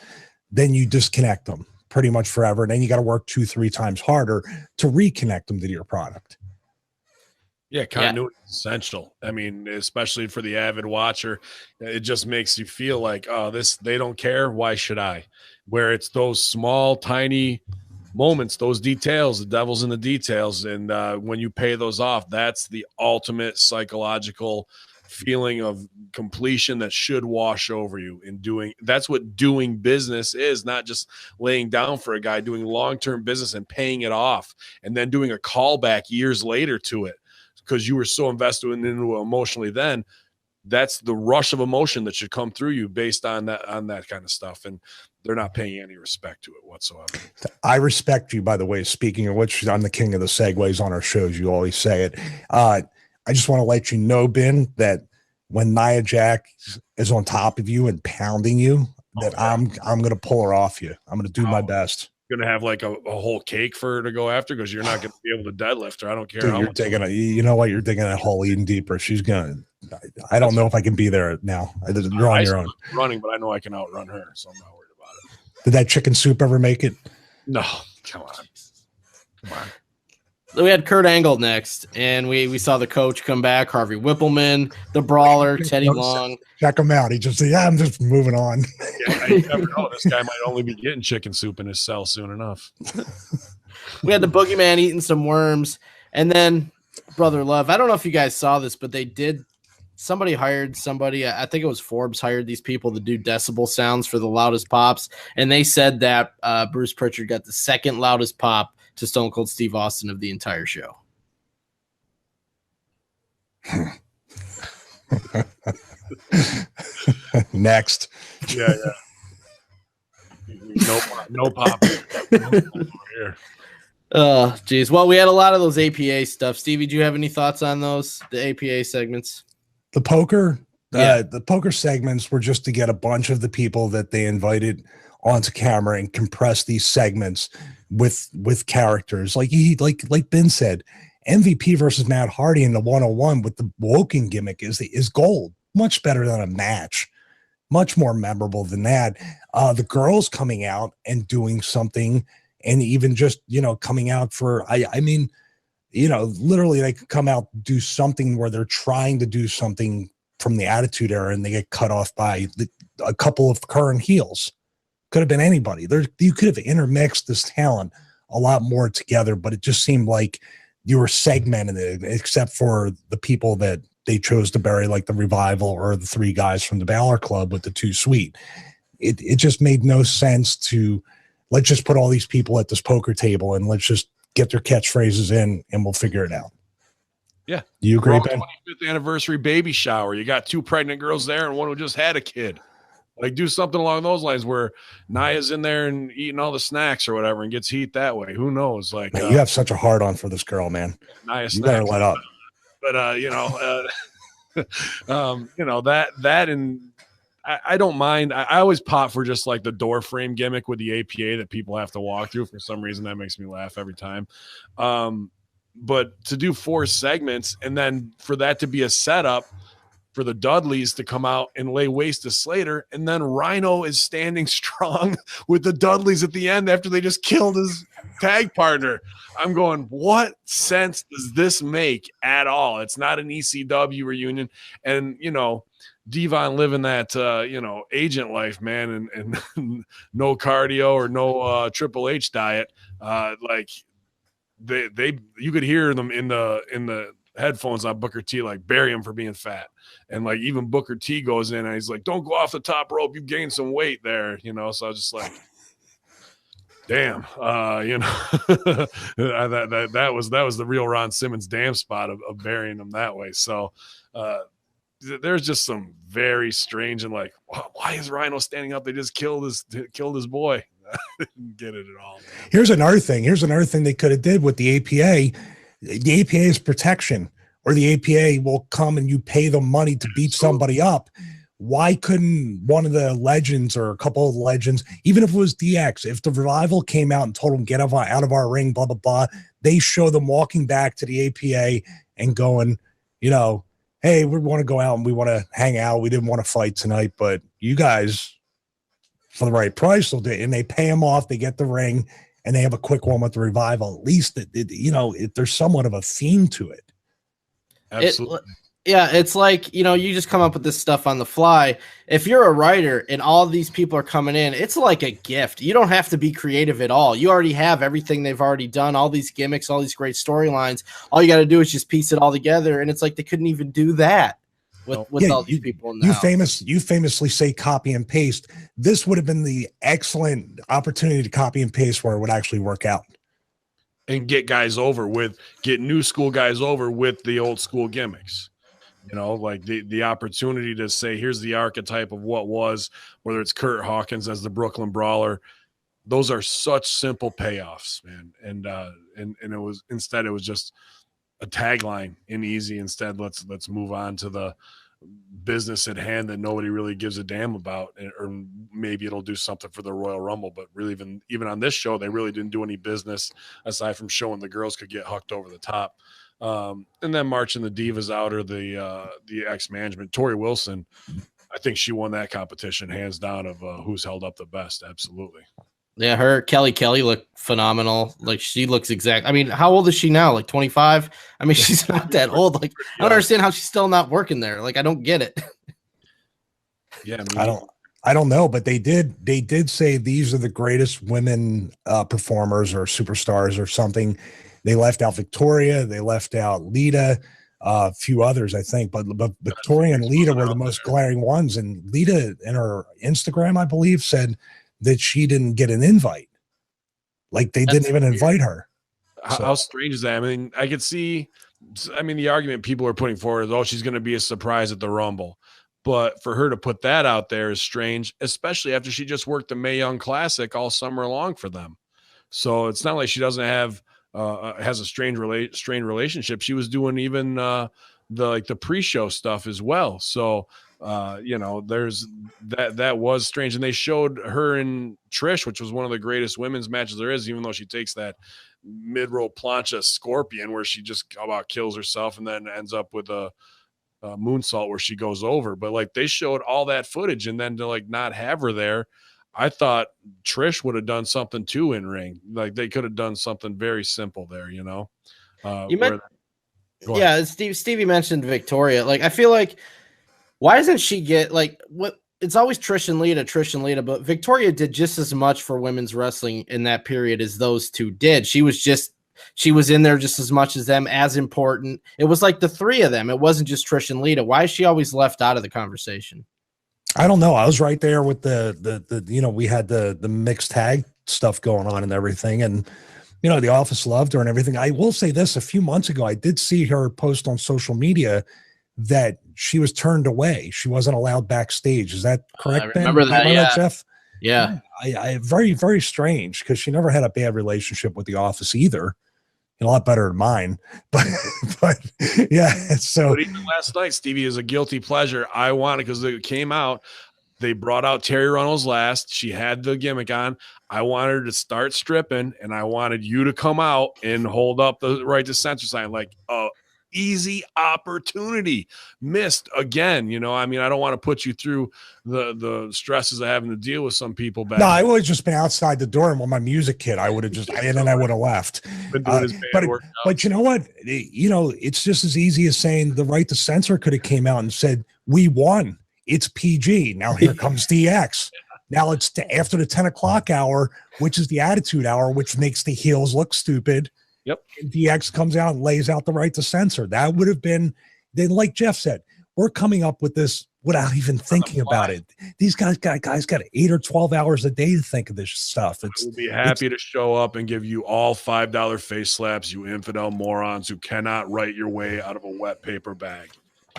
H: then you disconnect them pretty much forever. And then you got to work 2-3 times harder to reconnect them to your product.
I: Yeah, continuity is essential. I mean, especially for the avid watcher, it just makes you feel like, oh, they don't care. Why should I? Where it's those small, tiny moments, those details, the devil's in the details. And when you pay those off, that's the ultimate psychological feeling of completion that should wash over you in doing. That's what doing business is, not just laying down for a guy, doing long-term business and paying it off and then doing a callback years later to it because you were so invested into it emotionally then. That's the rush of emotion that should come through you based on that kind of stuff. And they're not paying any respect to it whatsoever.
H: I respect you, by the way. Speaking of which, I'm the king of the segues on our shows. You always say it. I just want to let you know, Ben, that when Nia Jax is on top of you and pounding you, that I'm going to pull her off you. I'm going to do my best.
I: You're going to have like a whole cake for her to go after because you're not going to be able to deadlift her. I don't care.
H: Dude, you're digging you know what? You're digging that hole even deeper. She's going to. I don't know if I can be there now. You're on your own.
I: Running, but I know I can outrun her, so I'm not worried about it.
H: Did that chicken soup ever make it?
I: No, come on.
G: We had Kurt Angle next, and we saw the coach come back, Harvey Whippleman, the Brawler, Teddy Long.
H: Check him out. He just said, I'm just moving on.
I: Yeah, you never know. This guy might only be getting chicken soup in his cell soon enough.
G: We had the Boogeyman eating some worms, and then Brother Love. I don't know if you guys saw this, but somebody hired somebody. I think it was Forbes hired these people to do decibel sounds for the loudest pops, and they said that Bruce Pritchard got the second loudest pop to Stone Cold Steve Austin of the entire show.
H: Next.
I: Yeah. No pop. Here.
G: Oh, geez. Well, we had a lot of those APA stuff. Stevie, do you have any thoughts on those, the APA segments?
H: The poker, the poker segments were just to get a bunch of the people that they invited onto camera and compress these segments with characters. Like Ben said, MVP versus Matt Hardy in the 101 with the Woken gimmick is gold. Much better than a match. Much more memorable than that. The girls coming out and doing something, and even just, coming out for, I mean, literally they could come out, do something where they're trying to do something from the Attitude Era and they get cut off by a couple of current heels. Could have been anybody. You could have intermixed this talent a lot more together, but it just seemed like you were segmenting it, except for the people that they chose to bury, like the Revival or the 3 guys from the Balor Club with the 2 Sweet. It just made no sense to let's just put all these people at this poker table and let's just get their catchphrases in and we'll figure it out.
I: Yeah.
H: Do you agree, Ben?
I: 25th anniversary baby shower. You got 2 pregnant girls there and one who just had a kid. Like, do something along those lines where Nia's in there and eating all the snacks or whatever and gets heat that way. Who knows? Like,
H: man, you have such a hard on for this girl, man.
I: Nia
H: you better let up.
I: But that and I don't mind. I always pop for just like the door frame gimmick with the APA that people have to walk through. For some reason, that makes me laugh every time. But to do 4 segments and then for that to be a setup for the Dudleys to come out and lay waste to Slater, and then Rhino is standing strong with the Dudleys at the end after they just killed his tag partner. I'm going, what sense does this make at all? It's not an ECW reunion. And, Devon living that, agent life, man, and no cardio or no Triple H diet. Like you could hear them in the headphones on Booker T, like bury him for being fat. And like even Booker T goes in and he's like, don't go off the top rope. You gained some weight there, So I was just like, damn, that was the real Ron Simmons damn spot of burying him that way. So there's just some very strange and like, why is Rhino standing up? They just killed his boy. I didn't get it at all. Man.
H: Here's another thing they could have did with the APA. The APA is protection. or the APA will come and you pay them money to beat somebody up. Why couldn't one of the legends or a couple of legends, even if it was DX, if the Revival came out and told them, get out of our ring, blah, blah, blah, they show them walking back to the APA and going, you know, hey, we want to go out and we want to hang out. We didn't want to fight tonight, but you guys, for the right price, will do it. And they pay them off. They get the ring and they have a quick one with the Revival. At least, there's somewhat of a theme to it.
I: Absolutely.
G: It's like, you just come up with this stuff on the fly. If you're a writer and all these people are coming in, it's like a gift. You don't have to be creative at all. You already have everything they've already done, all these gimmicks, all these great storylines. All you got to do is just piece it all together. And it's like they couldn't even do that with all these people in the house.
H: You famously say copy and paste. This would have been the excellent opportunity to copy and paste where it would actually work out.
I: And get new school guys over with the old school gimmicks. Like the opportunity to say, here's the archetype of what was, whether it's Kurt Hawkins as the Brooklyn Brawler. Those are such simple payoffs, man. And it was just a tagline and easy. Instead, let's move on to the business at hand that nobody really gives a damn about, or maybe it'll do something for the Royal Rumble. But really, even on this show, they really didn't do any business aside from showing the girls could get hucked over the top. And then marching the Divas out, or the ex-management. Tori Wilson, I think she won that competition hands down of who's held up the best. Absolutely.
G: Yeah, her Kelly looked phenomenal. Like, she looks exact. I mean, how old is she now? Like 25? I mean, she's not that old. Like, I don't understand how she's still not working there. Like, I don't get it.
I: Yeah,
H: I don't know, but they did say these are the greatest women performers or superstars or something. They left out Victoria, they left out Lita, a few others, I think, but Victoria and Lita were the most glaring ones. And Lita, in her Instagram, I believe, said that she didn't get an invite. Like, they didn't even invite her.
I: How strange is that? I mean, I could see, the argument people are putting forward is, she's going to be a surprise at the Rumble. But for her to put that out there is strange, especially after she just worked the Mae Young Classic all summer long for them. So it's not like she doesn't have has a strained relationship. She was doing even the pre-show stuff as well. So there's that was strange. And they showed her and Trish, which was one of the greatest women's matches there is, even though she takes that mid-roll plancha scorpion where she just about kills herself and then ends up with a moonsault where she goes over. But like, they showed all that footage, and then to like not have her there, I thought Trish would have done something too in ring. Like, they could have done something very simple there,
G: Stevie mentioned Victoria. Like, I feel like, why doesn't she get what? It's always Trish and Lita, but Victoria did just as much for women's wrestling in that period as those two did. She was in there just as much as them, as important. It was like the three of them. It wasn't just Trish and Lita. Why is she always left out of the conversation?
H: I don't know. I was right there with the we had the mixed tag stuff going on and everything. And, the office loved her and everything. I will say this, a few months ago, I did see her post on social media that she was turned away. She wasn't allowed backstage. Is that correct, Ben?
G: Remember that,
H: Jeff?
G: Yeah.
H: I very, very strange, because she never had a bad relationship with the office either. A lot better than mine, but yeah. So,
I: but even last night, Stevie, is a guilty pleasure. I wanted, because it came out, they brought out Terry Runnels last. She had the gimmick on. I wanted her to start stripping, and I wanted you to come out and hold up the right to censor sign. Like, easy opportunity missed again. I don't want to put you through the stresses of having to deal with some people back.
H: No, I would have just been outside the door, and with my music kit, I would have just, and then I would have left. But you know what? It's just as easy as saying the right to censor could have came out and said, we won. It's PG. Now here comes DX. Now it's after the 10 o'clock hour, which is the attitude hour, which makes the heels look stupid.
I: Yep.
H: And DX comes out and lays out the right to censor. That would have been, then, like Jeff said, we're coming up with this without even thinking about it. These guys got 8 or 12 hours a day to think of this stuff.
I: We'll be happy to show up and give you all $5 face slaps, you infidel morons who cannot write your way out of a wet paper bag.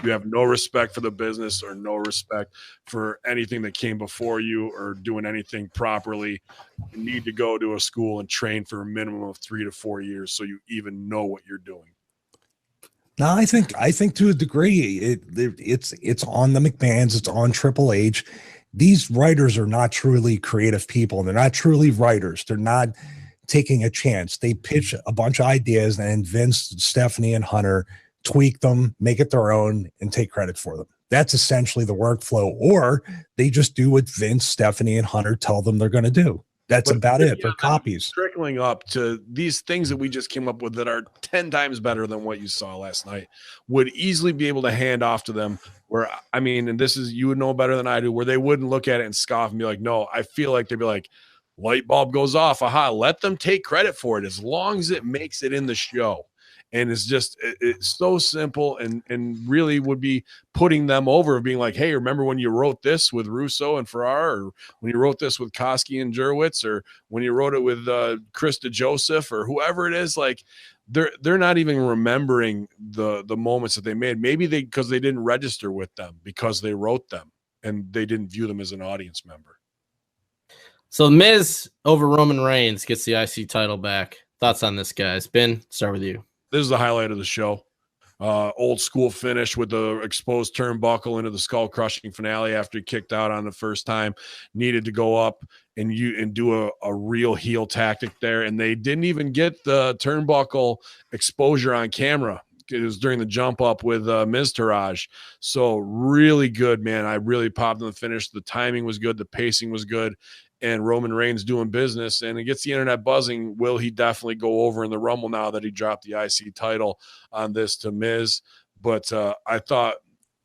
I: You have no respect for the business, or no respect for anything that came before you, or doing anything properly. You need to go to a school and train for a minimum of 3 to 4 years so you even know what you're doing.
H: No, I think to a degree it's on the McMahons, it's on Triple H. These writers are not truly creative people. They're not truly writers. They're not taking a chance. They pitch a bunch of ideas, and Vince, Stephanie, and Hunter tweak them, make it their own, and take credit for them. That's essentially the workflow. Or they just do what Vince, Stephanie, and Hunter tell them they're going to do. That's about it. They're copies.
I: Trickling up to these things that we just came up with that are 10 times better than what you saw last night would easily be able to hand off to them where, I mean, and this is, you would know better than I do, where they wouldn't look at it and scoff and be like, no, I feel like they'd be like, light bulb goes off. Aha, let them take credit for it as long as it makes it in the show. And it's just, it's so simple and really would be putting them over of being like, hey, remember when you wrote this with Russo and Ferrara, or when you wrote this with Koski and Jurwitz, or when you wrote it with Krista Joseph or whoever it is, like they're not even remembering the moments that they made. Maybe because they didn't register with them because they wrote them and they didn't view them as an audience member.
G: So Miz over Roman Reigns gets the IC title back. Thoughts on this, guys? Ben, start with you.
I: This is the highlight of the show. Old school finish with the exposed turnbuckle into the skull crushing finale after he kicked out on the first time. Needed to go up and do a real heel tactic there. And they didn't even get the turnbuckle exposure on camera. It was during the jump up with Miz Taraj. So really good, man. I really popped in the finish. The timing was good. The pacing was good. And Roman Reigns doing business, and it gets the internet buzzing. Will he definitely go over in the Rumble now that he dropped the IC title on this to Miz? But I thought,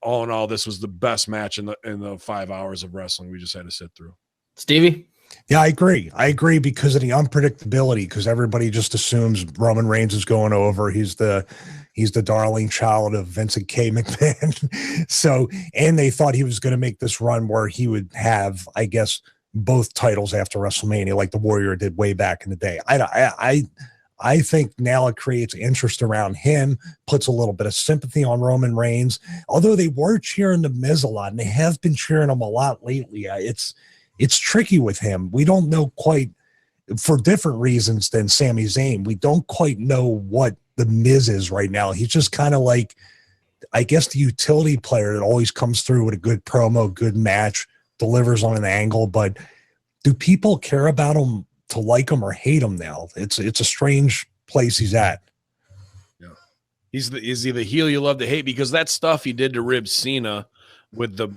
I: all in all, this was the best match in the 5 hours of wrestling we just had to sit through.
G: Stevie?
H: Yeah, I agree because of the unpredictability, because everybody just assumes Roman Reigns is going over. He's the darling child of Vincent K. McMahon. So, and they thought he was going to make this run where he would have, I guess, both titles after WrestleMania, like the Warrior did way back in the day. I think now it creates interest around him, puts a little bit of sympathy on Roman Reigns, although they were cheering the Miz a lot, and they have been cheering him a lot lately. It's tricky with him. We don't know quite, for different reasons than Sami Zayn, we don't quite know what the Miz is right now. He's just kind of like, I guess, the utility player that always comes through with a good promo, good match, delivers on an angle. But do people care about him to like him or hate him now? It's a strange place he's at.
I: Yeah, is he the heel you love to hate? Because that stuff he did to rib Cena with the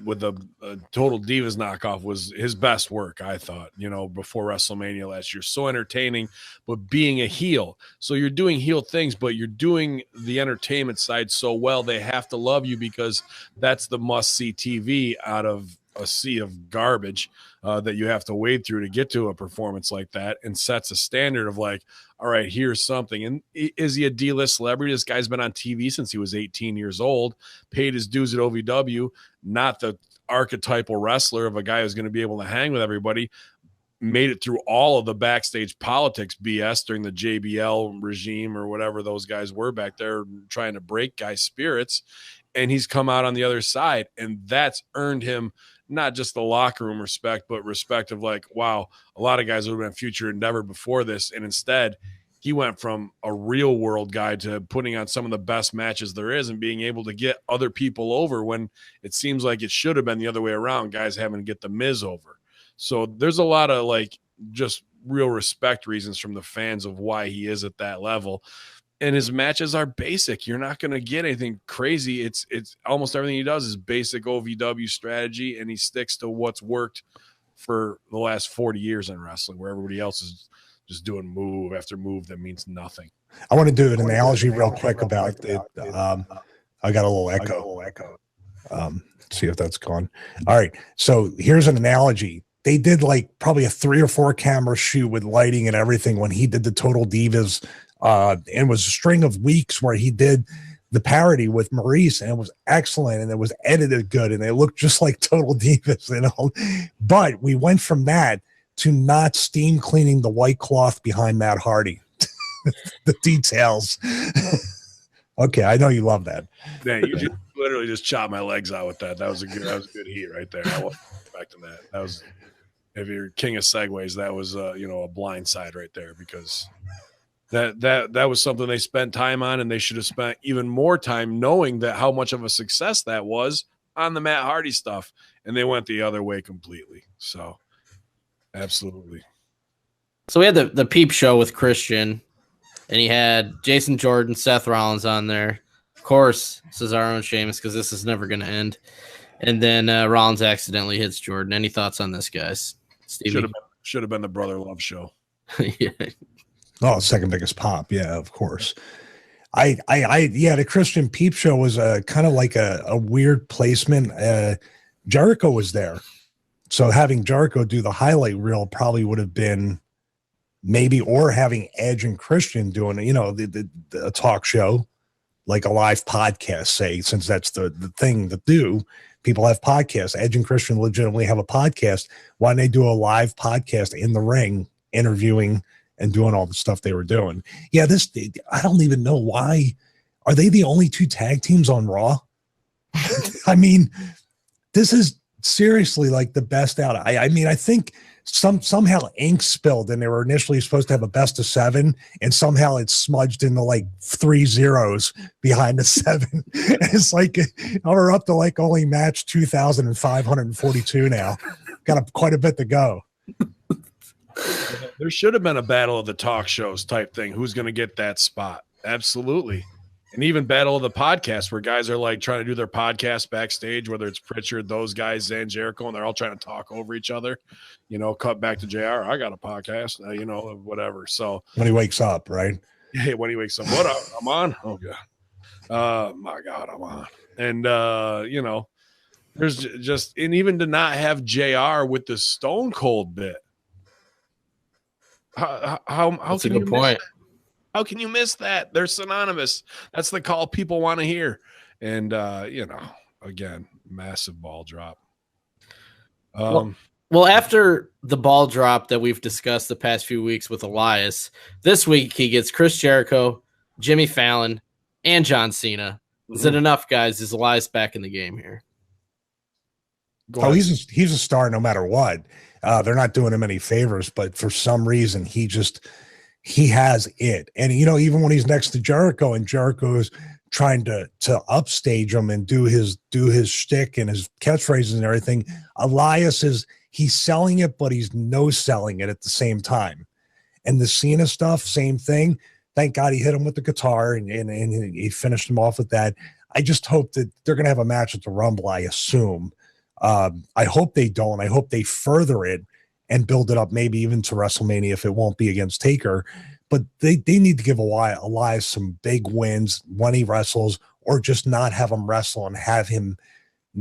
I: Total Divas knockoff was his best work, I thought, before WrestleMania last year. So entertaining, but being a heel. So you're doing heel things, but you're doing the entertainment side so well, they have to love you because that's the must-see TV out of a sea of garbage that you have to wade through to get to a performance like that, and sets a standard of like, all right, here's something. And is he a D-list celebrity? This guy's been on TV since he was 18 years old, paid his dues at OVW, not the archetypal wrestler of a guy who's going to be able to hang with everybody. Made it through all of the backstage politics BS during the JBL regime or whatever those guys were back there trying to break guys' spirits. And he's come out on the other side, and that's earned him not just the locker room respect, but respect of like, wow, a lot of guys would have been future endeavor before this. And instead, he went from a real world guy to putting on some of the best matches there is and being able to get other people over when it seems like it should have been the other way around, guys having to get the Miz over. So there's a lot of like just real respect reasons from the fans of why he is at that level. And his matches are basic. You're not going to get anything crazy. It's almost everything he does is basic OVW strategy, and he sticks to what's worked for the last 40 years in wrestling, where everybody else is just doing move after move that means nothing.
H: I want to do an analogy real quick about it. I got a little echo. See if that's gone. All right. So here's an analogy. They did like probably a 3 or 4 camera shoot with lighting and everything when he did the Total Divas. And was a string of weeks where he did the parody with Maurice, and it was excellent, and it was edited good, and they looked just like Total Divas, But we went from that to not steam cleaning the white cloth behind Matt Hardy. The details. Okay, I know you love that.
I: Man, you just literally just chopped my legs out with that. That was a good heat right there. I wasn't expecting that. That was, if you're king of segues, that was a blind side right there, because That was something they spent time on, and they should have spent even more time knowing that how much of a success that was on the Matt Hardy stuff, and they went the other way completely. So, absolutely.
G: So we had the Peep Show with Christian, and he had Jason Jordan, Seth Rollins on there. Of course, Cesaro and Sheamus, because this is never going to end. And then Rollins accidentally hits Jordan. Any thoughts on this, guys? Stevie?
I: Should have been the Brother Love show.
G: Yeah.
H: Oh, second biggest pop. Yeah, of course. The Christian Peep Show was kind of like a weird placement. Jericho was there. So having Jericho do the highlight reel probably would have been maybe, or having Edge and Christian doing, a talk show, like a live podcast, say, since that's the thing to do. People have podcasts. Edge and Christian legitimately have a podcast. Why don't they do a live podcast in the ring, interviewing and doing all the stuff they were doing? Yeah, I don't even know why. Are they the only two tag teams on Raw? I mean, this is seriously like the best out. I mean, I think somehow ink spilled, and they were initially supposed to have a best of 7, and somehow it's smudged into like 3 zeros behind the 7. It's like we're up to like only match 2,542 now. Got quite a bit to go.
I: There should have been a battle of the talk shows type thing. Who's going to get that spot? Absolutely. And even battle of the podcast, where guys are like trying to do their podcast backstage, whether it's Pritchard, those guys, and Jericho, and they're all trying to talk over each other. Cut back to JR. I got a podcast, whatever. So
H: when he wakes up, right?
I: Hey, when he wakes up, what up? I'm on. Oh God. My God, I'm on. And there's just, and even to not have JR with the Stone Cold bit. How
G: That's
I: can
G: a good point.
I: How can you miss that? They're synonymous. That's the call people want to hear. And, again, massive ball drop.
G: Well, after the ball drop that we've discussed the past few weeks with Elias, this week he gets Chris Jericho, Jimmy Fallon, and John Cena. Is it enough, guys? Is Elias back in the game here?
H: He's a star no matter what. They're not doing him any favors, but for some reason he has it. And even when he's next to Jericho, and Jericho is trying to upstage him and do his shtick and his catchphrases and everything, Elias he's selling it, but he's no selling it at the same time. And the Cena stuff, same thing. Thank God he hit him with the guitar and he finished him off with that. I just hope that they're going to have a match at the Rumble, I assume. I hope they don't. I hope they further it and build it up maybe even to WrestleMania if it won't be against Taker. But they need to give Elias some big wins when he wrestles, or just not have him wrestle and have him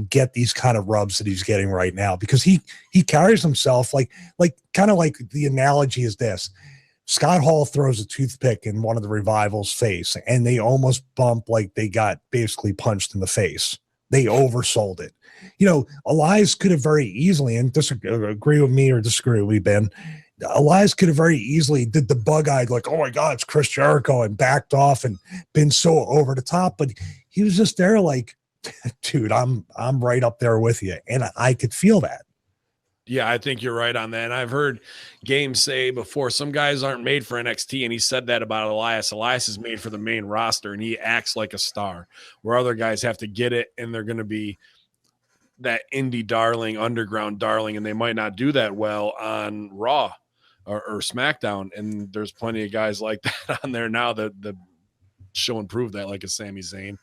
H: get these kind of rubs that he's getting right now, because he carries himself like kind of like the analogy is this. Scott Hall throws a toothpick in one of the Revival's face, and they almost bump like they got basically punched in the face. They oversold it. Elias could have very easily, and agree with me or disagree with me, Ben, Elias could have very easily did the bug-eyed, like, oh my God, it's Chris Jericho, and backed off and been so over the top. But he was just there like, dude, I'm right up there with you. And I could feel that.
I: Yeah, I think you're right on that. And I've heard Games say before, some guys aren't made for NXT, and he said that about Elias. Elias is made for the main roster, and he acts like a star, where other guys have to get it, and they're going to be that indie darling, underground darling, and they might not do that well on Raw or SmackDown. And there's plenty of guys like that on there now that show and prove that, like a Sami Zayn.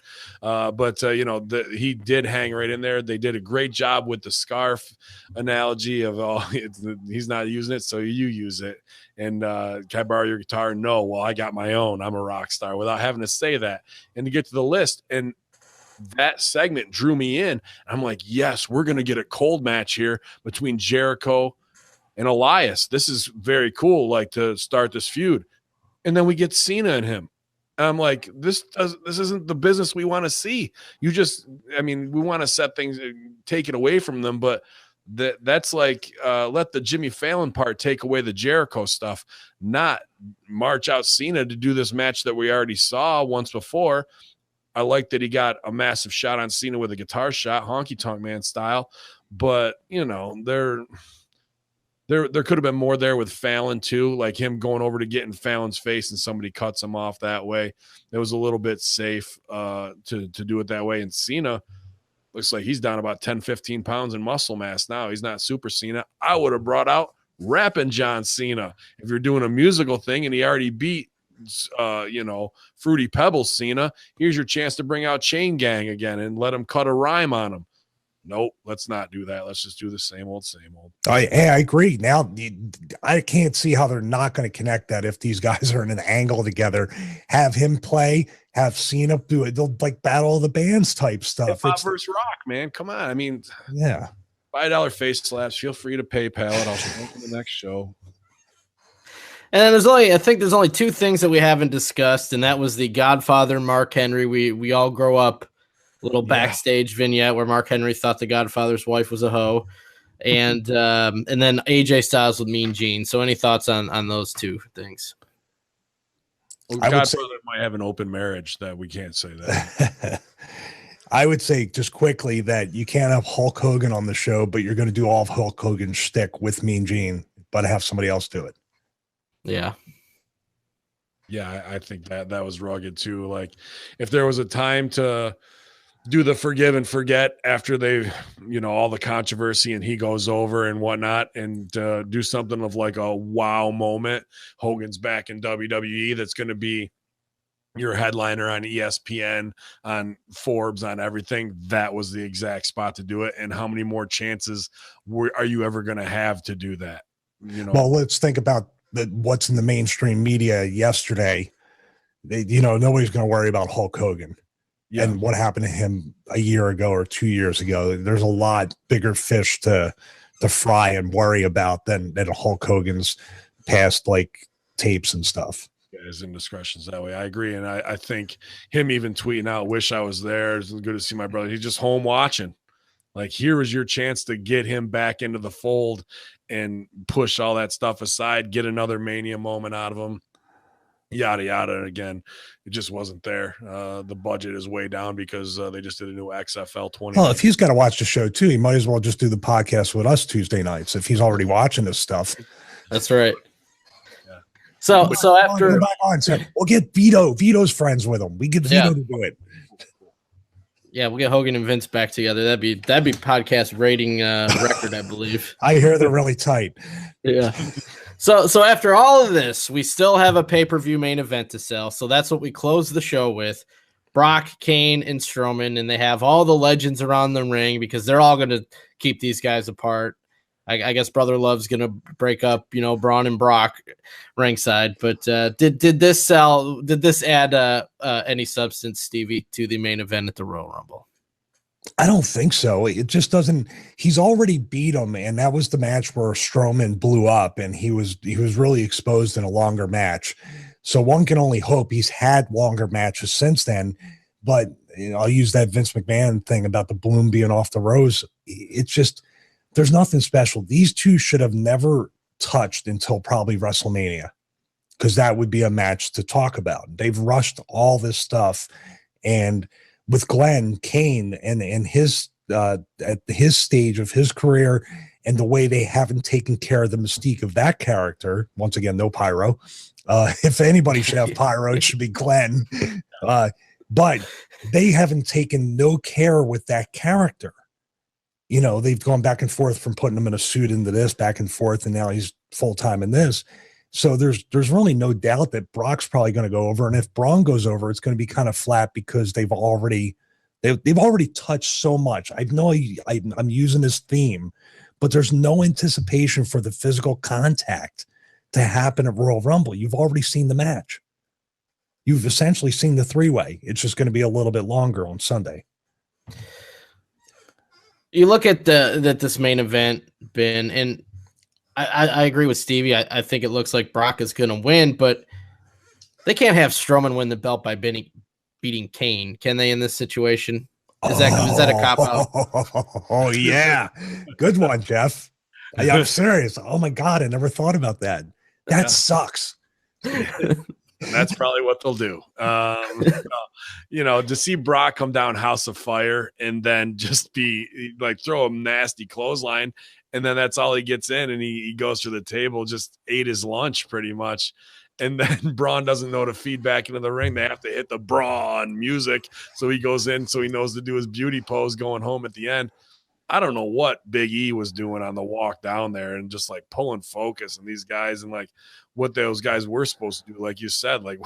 I: He did hang right in there. They did a great job with the scarf analogy of, he's not using it, so you use it. And can I borrow your guitar? No. Well, I got my own. I'm a rock star, without having to say that. And to get to the list, and that segment drew me in. I'm like, yes, we're going to get a cold match here between Jericho and Elias. This is very cool, like, to start this feud. And then we get Cena and him. I'm like, this isn't the business we want to see. We want to set things, take it away from them, but that's like, let the Jimmy Fallon part take away the Jericho stuff, not march out Cena to do this match that we already saw once before. I like that he got a massive shot on Cena with a guitar shot, honky tonk man style, but There could have been more there with Fallon too, like him going over to get in Fallon's face and somebody cuts him off that way. It was a little bit safe to do it that way. And Cena looks like he's down about 10, 15 pounds in muscle mass now. He's not Super Cena. I would have brought out Rapping John Cena if you're doing a musical thing, and he already beat Fruity Pebbles Cena. Here's your chance to bring out Chain Gang again and let him cut a rhyme on him. Nope, let's not do that. Let's just do the same old, same old.
H: I agree. Now, I can't see how they're not going to connect that if these guys are in an angle together. Have him play, have Cena do it. They'll like Battle of the Bands type stuff.
I: Hip-hop versus rock, man. Come on. I mean,
H: yeah.
I: $5 face slaps. Feel free to PayPal it. I'll show up in the next show.
G: And I think there's only two things that we haven't discussed, and that was the Godfather Mark Henry. We all grow up. Little backstage vignette where Mark Henry thought the Godfather's wife was a hoe, and then AJ Styles with Mean Gene. So, any thoughts on those two things?
I: Well, Godfather might have an open marriage that we can't say that.
H: I would say just quickly that you can't have Hulk Hogan on the show, but you're going to do all of Hulk Hogan's shtick with Mean Gene, but have somebody else do it.
G: Yeah.
I: Yeah, I think that was rugged too. Like, if there was a time to do the forgive and forget after they, all the controversy and he goes over and whatnot, and do something of like a wow moment. Hogan's back in WWE. That's going to be your headliner on ESPN, on Forbes, on everything. That was the exact spot to do it. And how many more chances are you ever going to have to do that?
H: Well, let's think about what's in the mainstream media yesterday. Nobody's going to worry about Hulk Hogan. Yeah. And what happened to him a year ago or 2 years ago. There's a lot bigger fish to fry and worry about than Hulk Hogan's past like tapes and stuff.
I: Yeah, his indiscretions that way. I agree. And I think him even tweeting out, wish I was there. It's good to see my brother. He's just home watching. Like, here was your chance to get him back into the fold and push all that stuff aside, get another Mania moment out of him. Yada yada. And again, it just wasn't there. The budget is way down because they just did a new XFL 20.
H: Well, if he's got to watch the show too, he might as well just do the podcast with us Tuesday nights if he's already watching this stuff.
G: That's right.
I: Yeah.
G: So after
H: we'll get Vito's friends with him. We get Vito to do it.
G: Yeah, we'll get Hogan and Vince back together. That'd be podcast rating record, I believe.
H: I hear they're really tight.
G: Yeah. So after all of this, we still have a pay-per-view main event to sell. So that's what we close the show with. Brock, Kane, and Strowman, and they have all the legends around the ring because they're all going to keep these guys apart. I guess Brother Love's going to break up, Braun and Brock ringside. But did this sell? Did this add any substance, Stevie, to the main event at the Royal Rumble?
H: I don't think so. It just doesn't. He's already beat him, and that was the match where Strowman blew up, and he was really exposed in a longer match. So one can only hope he's had longer matches since then. But I'll use that Vince McMahon thing about the bloom being off the rose. It's just there's nothing special. These two should have never touched until probably WrestleMania, because that would be a match to talk about. They've rushed all this stuff, and with Glenn Kane and his at his stage of his career and the way they haven't taken care of the mystique of that character. Once again, no pyro. If anybody should have pyro, it should be Glenn. But they haven't taken no care with that character. They've gone back and forth from putting him in a suit into this, back and forth, and now he's full-time in this. So there's really no doubt that Brock's probably going to go over. And if Braun goes over, it's going to be kind of flat because they've already touched so much. I know I'm using this theme, but there's no anticipation for the physical contact to happen at Royal Rumble. You've already seen the match. You've essentially seen the three-way. It's just going to be a little bit longer on Sunday.
G: You look at this main event, Ben, and I agree with Stevie. I think it looks like Brock is going to win, but they can't have Strowman win the belt by beating Kane, can they? In this situation, is that a cop out?
H: Oh yeah, good one, Jeff. I'm serious. Oh my god, I never thought about that. That sucks.
I: And that's probably what they'll do. To see Brock come down House of Fire and then just be like throw a nasty clothesline And then that's all he gets in, and he goes to the table, just ate his lunch pretty much. And then Braun doesn't know to feed back into the ring. They have to hit the Braun music. So he goes in so he knows to do his beauty pose going home at the end. I don't know what Big E was doing on the walk down there and just like pulling focus and these guys and like what those guys were supposed to do. Like you said, like,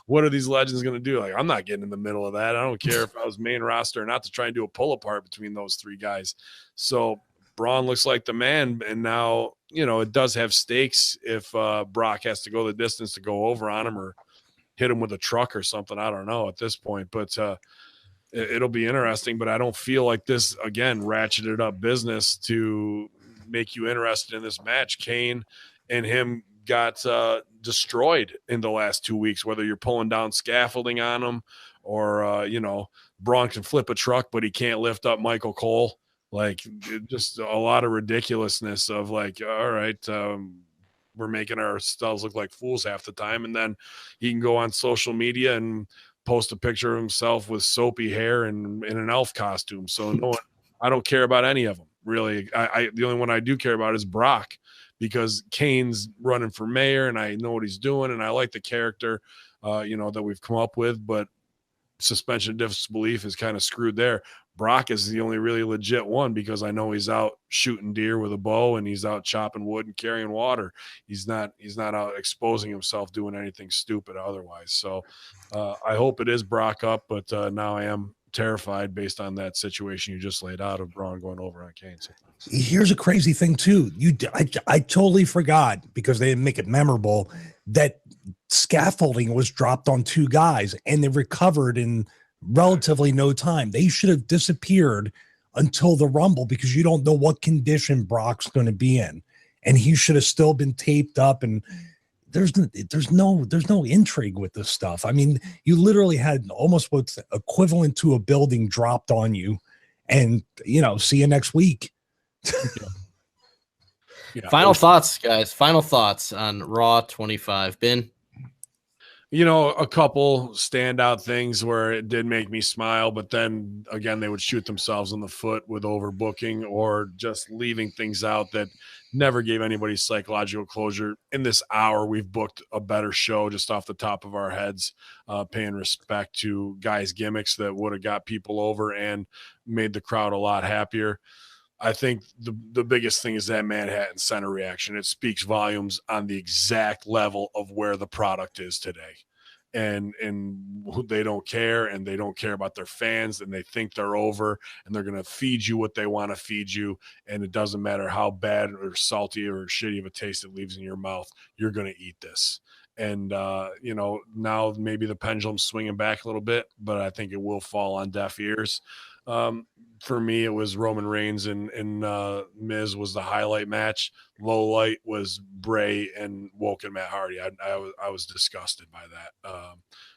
I: what are these legends going to do? Like, I'm not getting in the middle of that. I don't care if I was main roster or not to try and do a pull apart between those three guys. So Braun looks like the man. And now, you know, it does have stakes if Brock has to go the distance to go over on him or hit him with a truck or something. I don't know at this point, but it'll be interesting, but I don't feel like this, again, ratcheted up business to make you interested in this match. Kane and him got destroyed in the last 2 weeks, whether you're pulling down scaffolding on him or, you know, Braun can flip a truck, but he can't lift up Michael Cole. Like, just a lot of ridiculousness of like, all right, we're making ourselves look like fools half the time. And then he can go on social media and post a picture of himself with soapy hair and in an elf costume. So no one, I don't care about any of them really. The only one I do care about is Brock, because Kane's running for mayor and I know what he's doing and I like the character, you know, that we've come up with, but suspension of disbelief is kind of screwed there. Brock is the only really legit one because I know he's out shooting deer with a bow and he's out chopping wood and carrying water. He's not out exposing himself doing anything stupid otherwise. So I hope it is Brock up, but now I am terrified based on that situation you just laid out of Braun going over on Kane.
H: Here's a crazy thing too. I totally forgot because they didn't make it memorable that scaffolding was dropped on two guys and they recovered in relatively no time. They should have disappeared until the Rumble because you don't know what condition Brock's going to be in, and he should have still been taped up. And there's no intrigue with this stuff. I mean, you literally had almost what's equivalent to a building dropped on you, and you know, see you next week.
G: Yeah. Final thoughts, guys. Final thoughts on Raw 25. Ben?
I: You know, a couple standout things where it did make me smile, but then again, they would shoot themselves in the foot with overbooking or just leaving things out that never gave anybody psychological closure. In this hour, we've booked a better show just off the top of our heads, paying respect to guys' gimmicks that would have got people over and made the crowd a lot happier. I think the biggest thing is that Manhattan Center reaction. It speaks volumes on the exact level of where the product is today. And they don't care, and they don't care about their fans, and they think they're over, and they're going to feed you what they want to feed you, and it doesn't matter how bad or salty or shitty of a taste it leaves in your mouth. You're going to eat this. And, you know, now maybe the pendulum's swinging back a little bit, but I think it will fall on deaf ears. For me, it was Roman Reigns and Miz was the highlight match. Low light was Bray and Woken Matt Hardy. I was disgusted by that.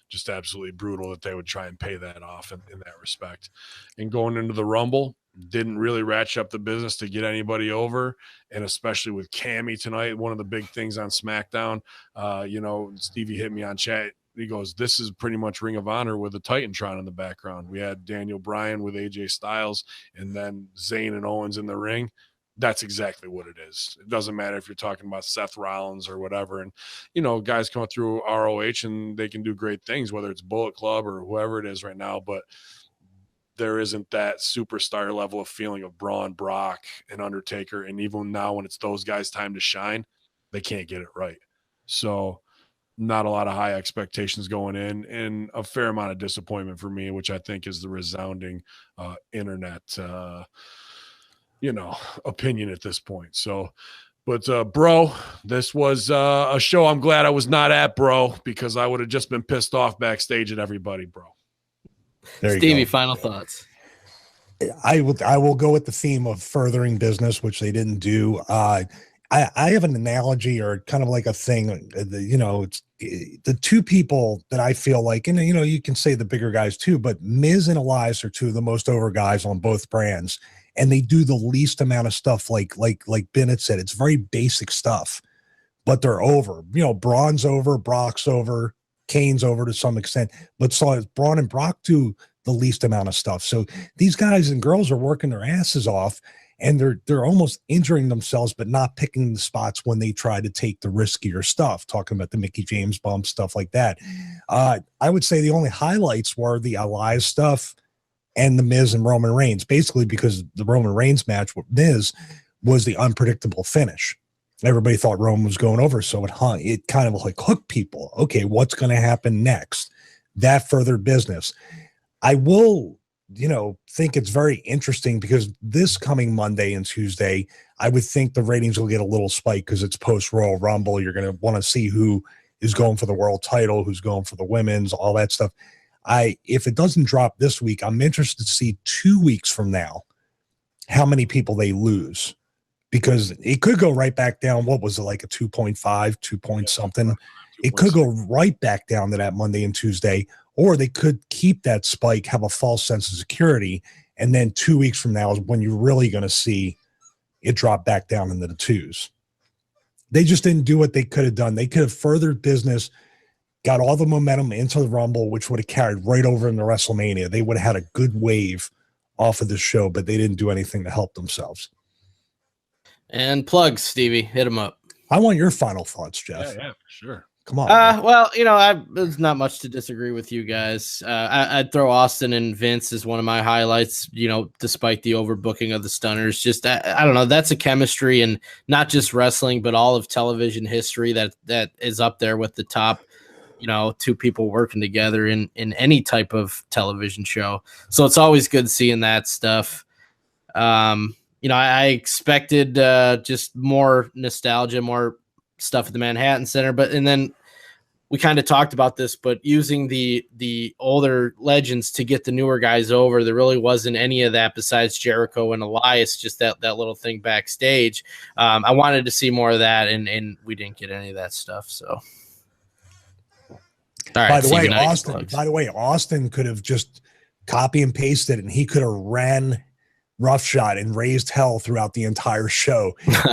I: Just absolutely brutal that they would try and pay that off in that respect. And going into the Rumble, didn't really ratchet up the business to get anybody over, and especially with Cammy tonight, one of the big things on SmackDown. You know, Stevie hit me on chat. He goes, this is pretty much Ring of Honor with a Titantron in the background. We had Daniel Bryan with AJ Styles and then Zayn and Owens in the ring. That's exactly what it is. It doesn't matter if you're talking about Seth Rollins or whatever. And, you know, guys come through ROH and they can do great things, whether it's Bullet Club or whoever it is right now. But there isn't that superstar level of feeling of Braun, Brock, and Undertaker. And even now when it's those guys' time to shine, they can't get it right. So not a lot of high expectations going in, and a fair amount of disappointment for me, which I think is the resounding internet, you know, opinion at this point. So, but bro, this was a show I'm glad I was not at, bro, because I would have just been pissed off backstage at everybody, bro.
G: Stevie, final thoughts.
H: I will go with the theme of furthering business, which they didn't do. I have an analogy or kind of like a thing, you know, it's the two people that I feel like, and you know, you can say the bigger guys too, but Miz and Elias are two of the most over guys on both brands, and they do the least amount of stuff. Like Bennett said, it's very basic stuff, but they're over. You know, Braun's over, Brock's over, Kane's over to some extent, but so Braun and Brock do the least amount of stuff. So these guys and girls are working their asses off. and they're almost injuring themselves, but not picking the spots when they try to take the riskier stuff. Talking about the Mickey James bump, stuff like that. I would say the only highlights were the Elias stuff and the Miz and Roman Reigns, basically because the Roman Reigns match with Miz was the unpredictable finish. Everybody thought Roman was going over, so it kind of like hooked people. Okay, what's going to happen next? That further business. I will, think it's very interesting because this coming Monday and Tuesday, I would think the ratings will get a little spike because it's post Royal Rumble. You're going to want to see who is going for the world title, who's going for the women's, all that stuff. If it doesn't drop this week, I'm interested to see 2 weeks from now how many people they lose, because it could go right back down. What was it, like a 2.5, 2 point something? It could go right back down to that Monday and Tuesday, or they could keep that spike, have a false sense of security, and then 2 weeks from now is when you're really going to see it drop back down into the twos. They just didn't do what they could have done. They could have furthered business, got all the momentum into the Rumble, which would have carried right over into WrestleMania. They would have had a good wave off of the show, but they didn't do anything to help themselves.
G: And plugs, Stevie, hit them up.
H: I want your final thoughts, Jeff.
I: Yeah, for sure.
H: Come on.
G: Well, there's not much to disagree with you guys. I'd throw Austin and Vince as one of my highlights, despite the overbooking of the Stunners. Just, I don't know, that's a chemistry, and not just wrestling, but all of television history that is up there with the top, two people working together in any type of television show. So it's always good seeing that stuff. I expected just more nostalgia, more stuff at the Manhattan Center, and then we kind of talked about this, but using the older legends to get the newer guys over, there really wasn't any of that besides Jericho and Elias, just that little thing backstage. I wanted to see more of that, and we didn't get any of that stuff. So, all right.
H: By the way, Austin could have just copy and pasted, and he could have ran roughshod and raised hell throughout the entire show.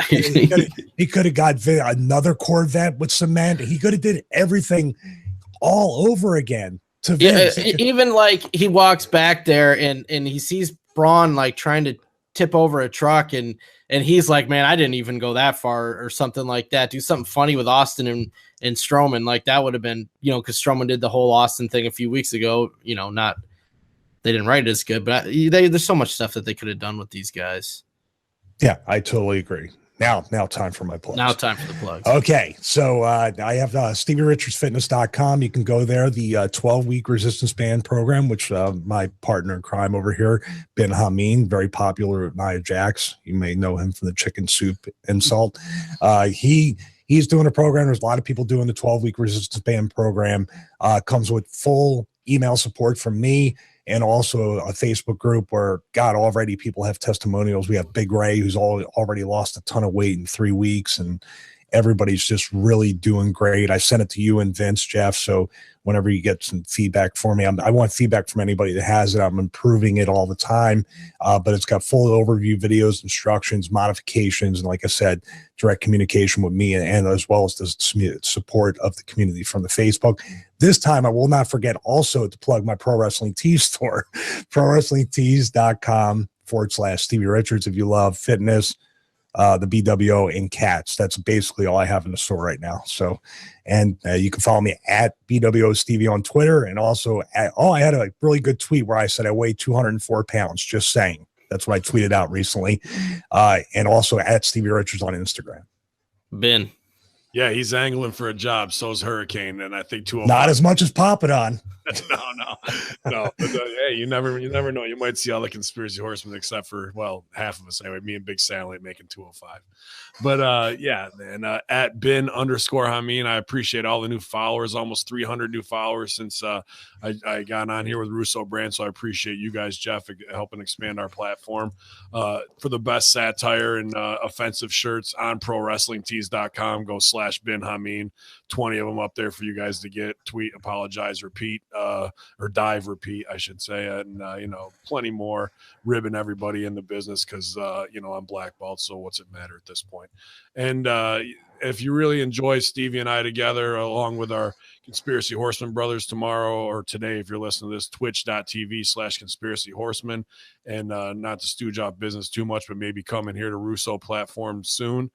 H: He could have got another Corvette with cement. He could have did everything all over again. To Vince.
G: Even like he walks back there and he sees Braun like trying to tip over a truck, and he's like, man, I didn't even go that far, or something like that. Do something funny with Austin and Strowman. Like that would have been, because Strowman did the whole Austin thing a few weeks ago, they didn't write it as good, but there's so much stuff that they could have done with these guys.
H: Yeah, I totally agree. Now time for my plugs.
G: Now time for the plugs.
H: Okay, so I have StevieRichardsFitness.com. You can go there. The 12-week resistance band program, which my partner in crime over here, Ben Hamin, very popular at Nia Jax. You may know him from the chicken soup insult. He's doing a program. There's a lot of people doing the 12-week resistance band program. Comes with full email support from me, and also a Facebook group where, God, already people have testimonials. We have Big Ray, who's already lost a ton of weight in 3 weeks, and everybody's just really doing great. I sent it to you and Vince, Jeff, so whenever you get some feedback for me, I want feedback from anybody that has it. I'm improving it all the time, but it's got full overview videos, instructions, modifications, and like I said, direct communication with me, and as well as the support of the community from the Facebook. This time, I will not forget also to plug my Pro Wrestling Tees store, prowrestlingtees.com/Stevie Richards. If you love fitness, the BWO, and cats, that's basically all I have in the store right now. So, and you can follow me at BWO Stevie on Twitter, and also I had a really good tweet where I said I weigh 204 pounds. Just saying. That's what I tweeted out recently. And also at Stevie Richards on Instagram.
G: Ben.
I: Yeah, he's angling for a job. So's Hurricane, and I think 205.
H: Not as much as Papadon.
I: No. But, hey, you never know. You might see all the conspiracy horsemen, except for, well, half of us anyway. Me and Big Sally making 205. But yeah, and at bin_Hamin, I appreciate all the new followers. Almost 300 new followers since I got on here with Russo brand. So I appreciate you guys, Jeff, helping expand our platform. For the best satire and offensive shirts on ProWrestlingTees.com, go /bin Hamin. 20 of them up there for you guys to get. Tweet, apologize, repeat, or dive, repeat, I should say. And, plenty more, ribbing everybody in the business because, I'm black belt. So what's it matter at this point? And if you really enjoy Stevie and I together, along with our Conspiracy Horseman brothers tomorrow or today, if you're listening to this, twitch.tv/Conspiracy Horseman, and not to stooge off business too much, but maybe coming here to Russo platform soon.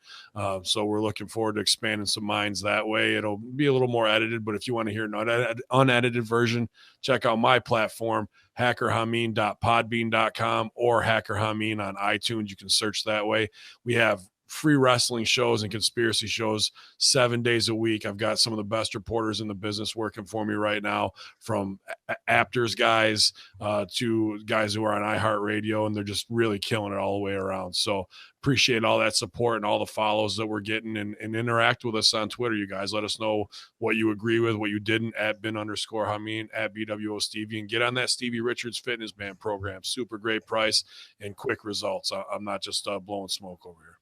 I: So we're looking forward to expanding some minds that way. It'll be a little more edited, but if you want to hear an unedited version, check out my platform, hackerhamin.podbean.com or Hacker Hamin on iTunes. You can search that way. We have free wrestling shows and conspiracy shows 7 days a week. I've got some of the best reporters in the business working for me right now, from Apters guys to guys who are on iHeartRadio, and they're just really killing it all the way around. So appreciate all that support and all the follows that we're getting, and interact with us on Twitter. You guys let us know what you agree with, what you didn't, at @bin_Hamin, at BWO Stevie, and get on that Stevie Richards Fitness Band program. Super great price and quick results. I'm not just blowing smoke over here.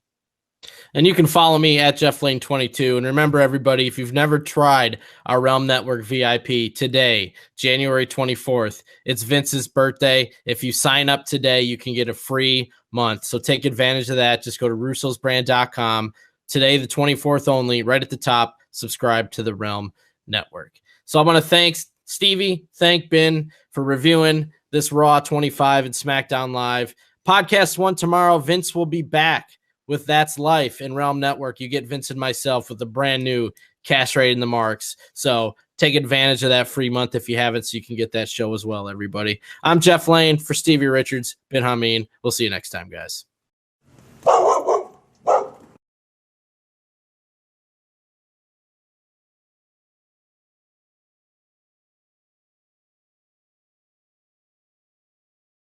G: And you can follow me at JeffLane22. And remember, everybody, if you've never tried our Realm Network VIP, today, January 24th, it's Vince's birthday. If you sign up today, you can get a free month. So take advantage of that. Just go to russosbrand.com. Today, the 24th only, right at the top, subscribe to the Realm Network. So I want to thank Stevie, thank Ben for reviewing this Raw 25 and SmackDown Live. Podcast 1 tomorrow, Vince will be back with That's Life in Realm Network. You get Vince and myself with a brand new Castrating the Marks. So take advantage of that free month if you haven't, so you can get that show as well, everybody. I'm Jeff Lane for Stevie Richards, Ben Hamin. We'll see you next time, guys.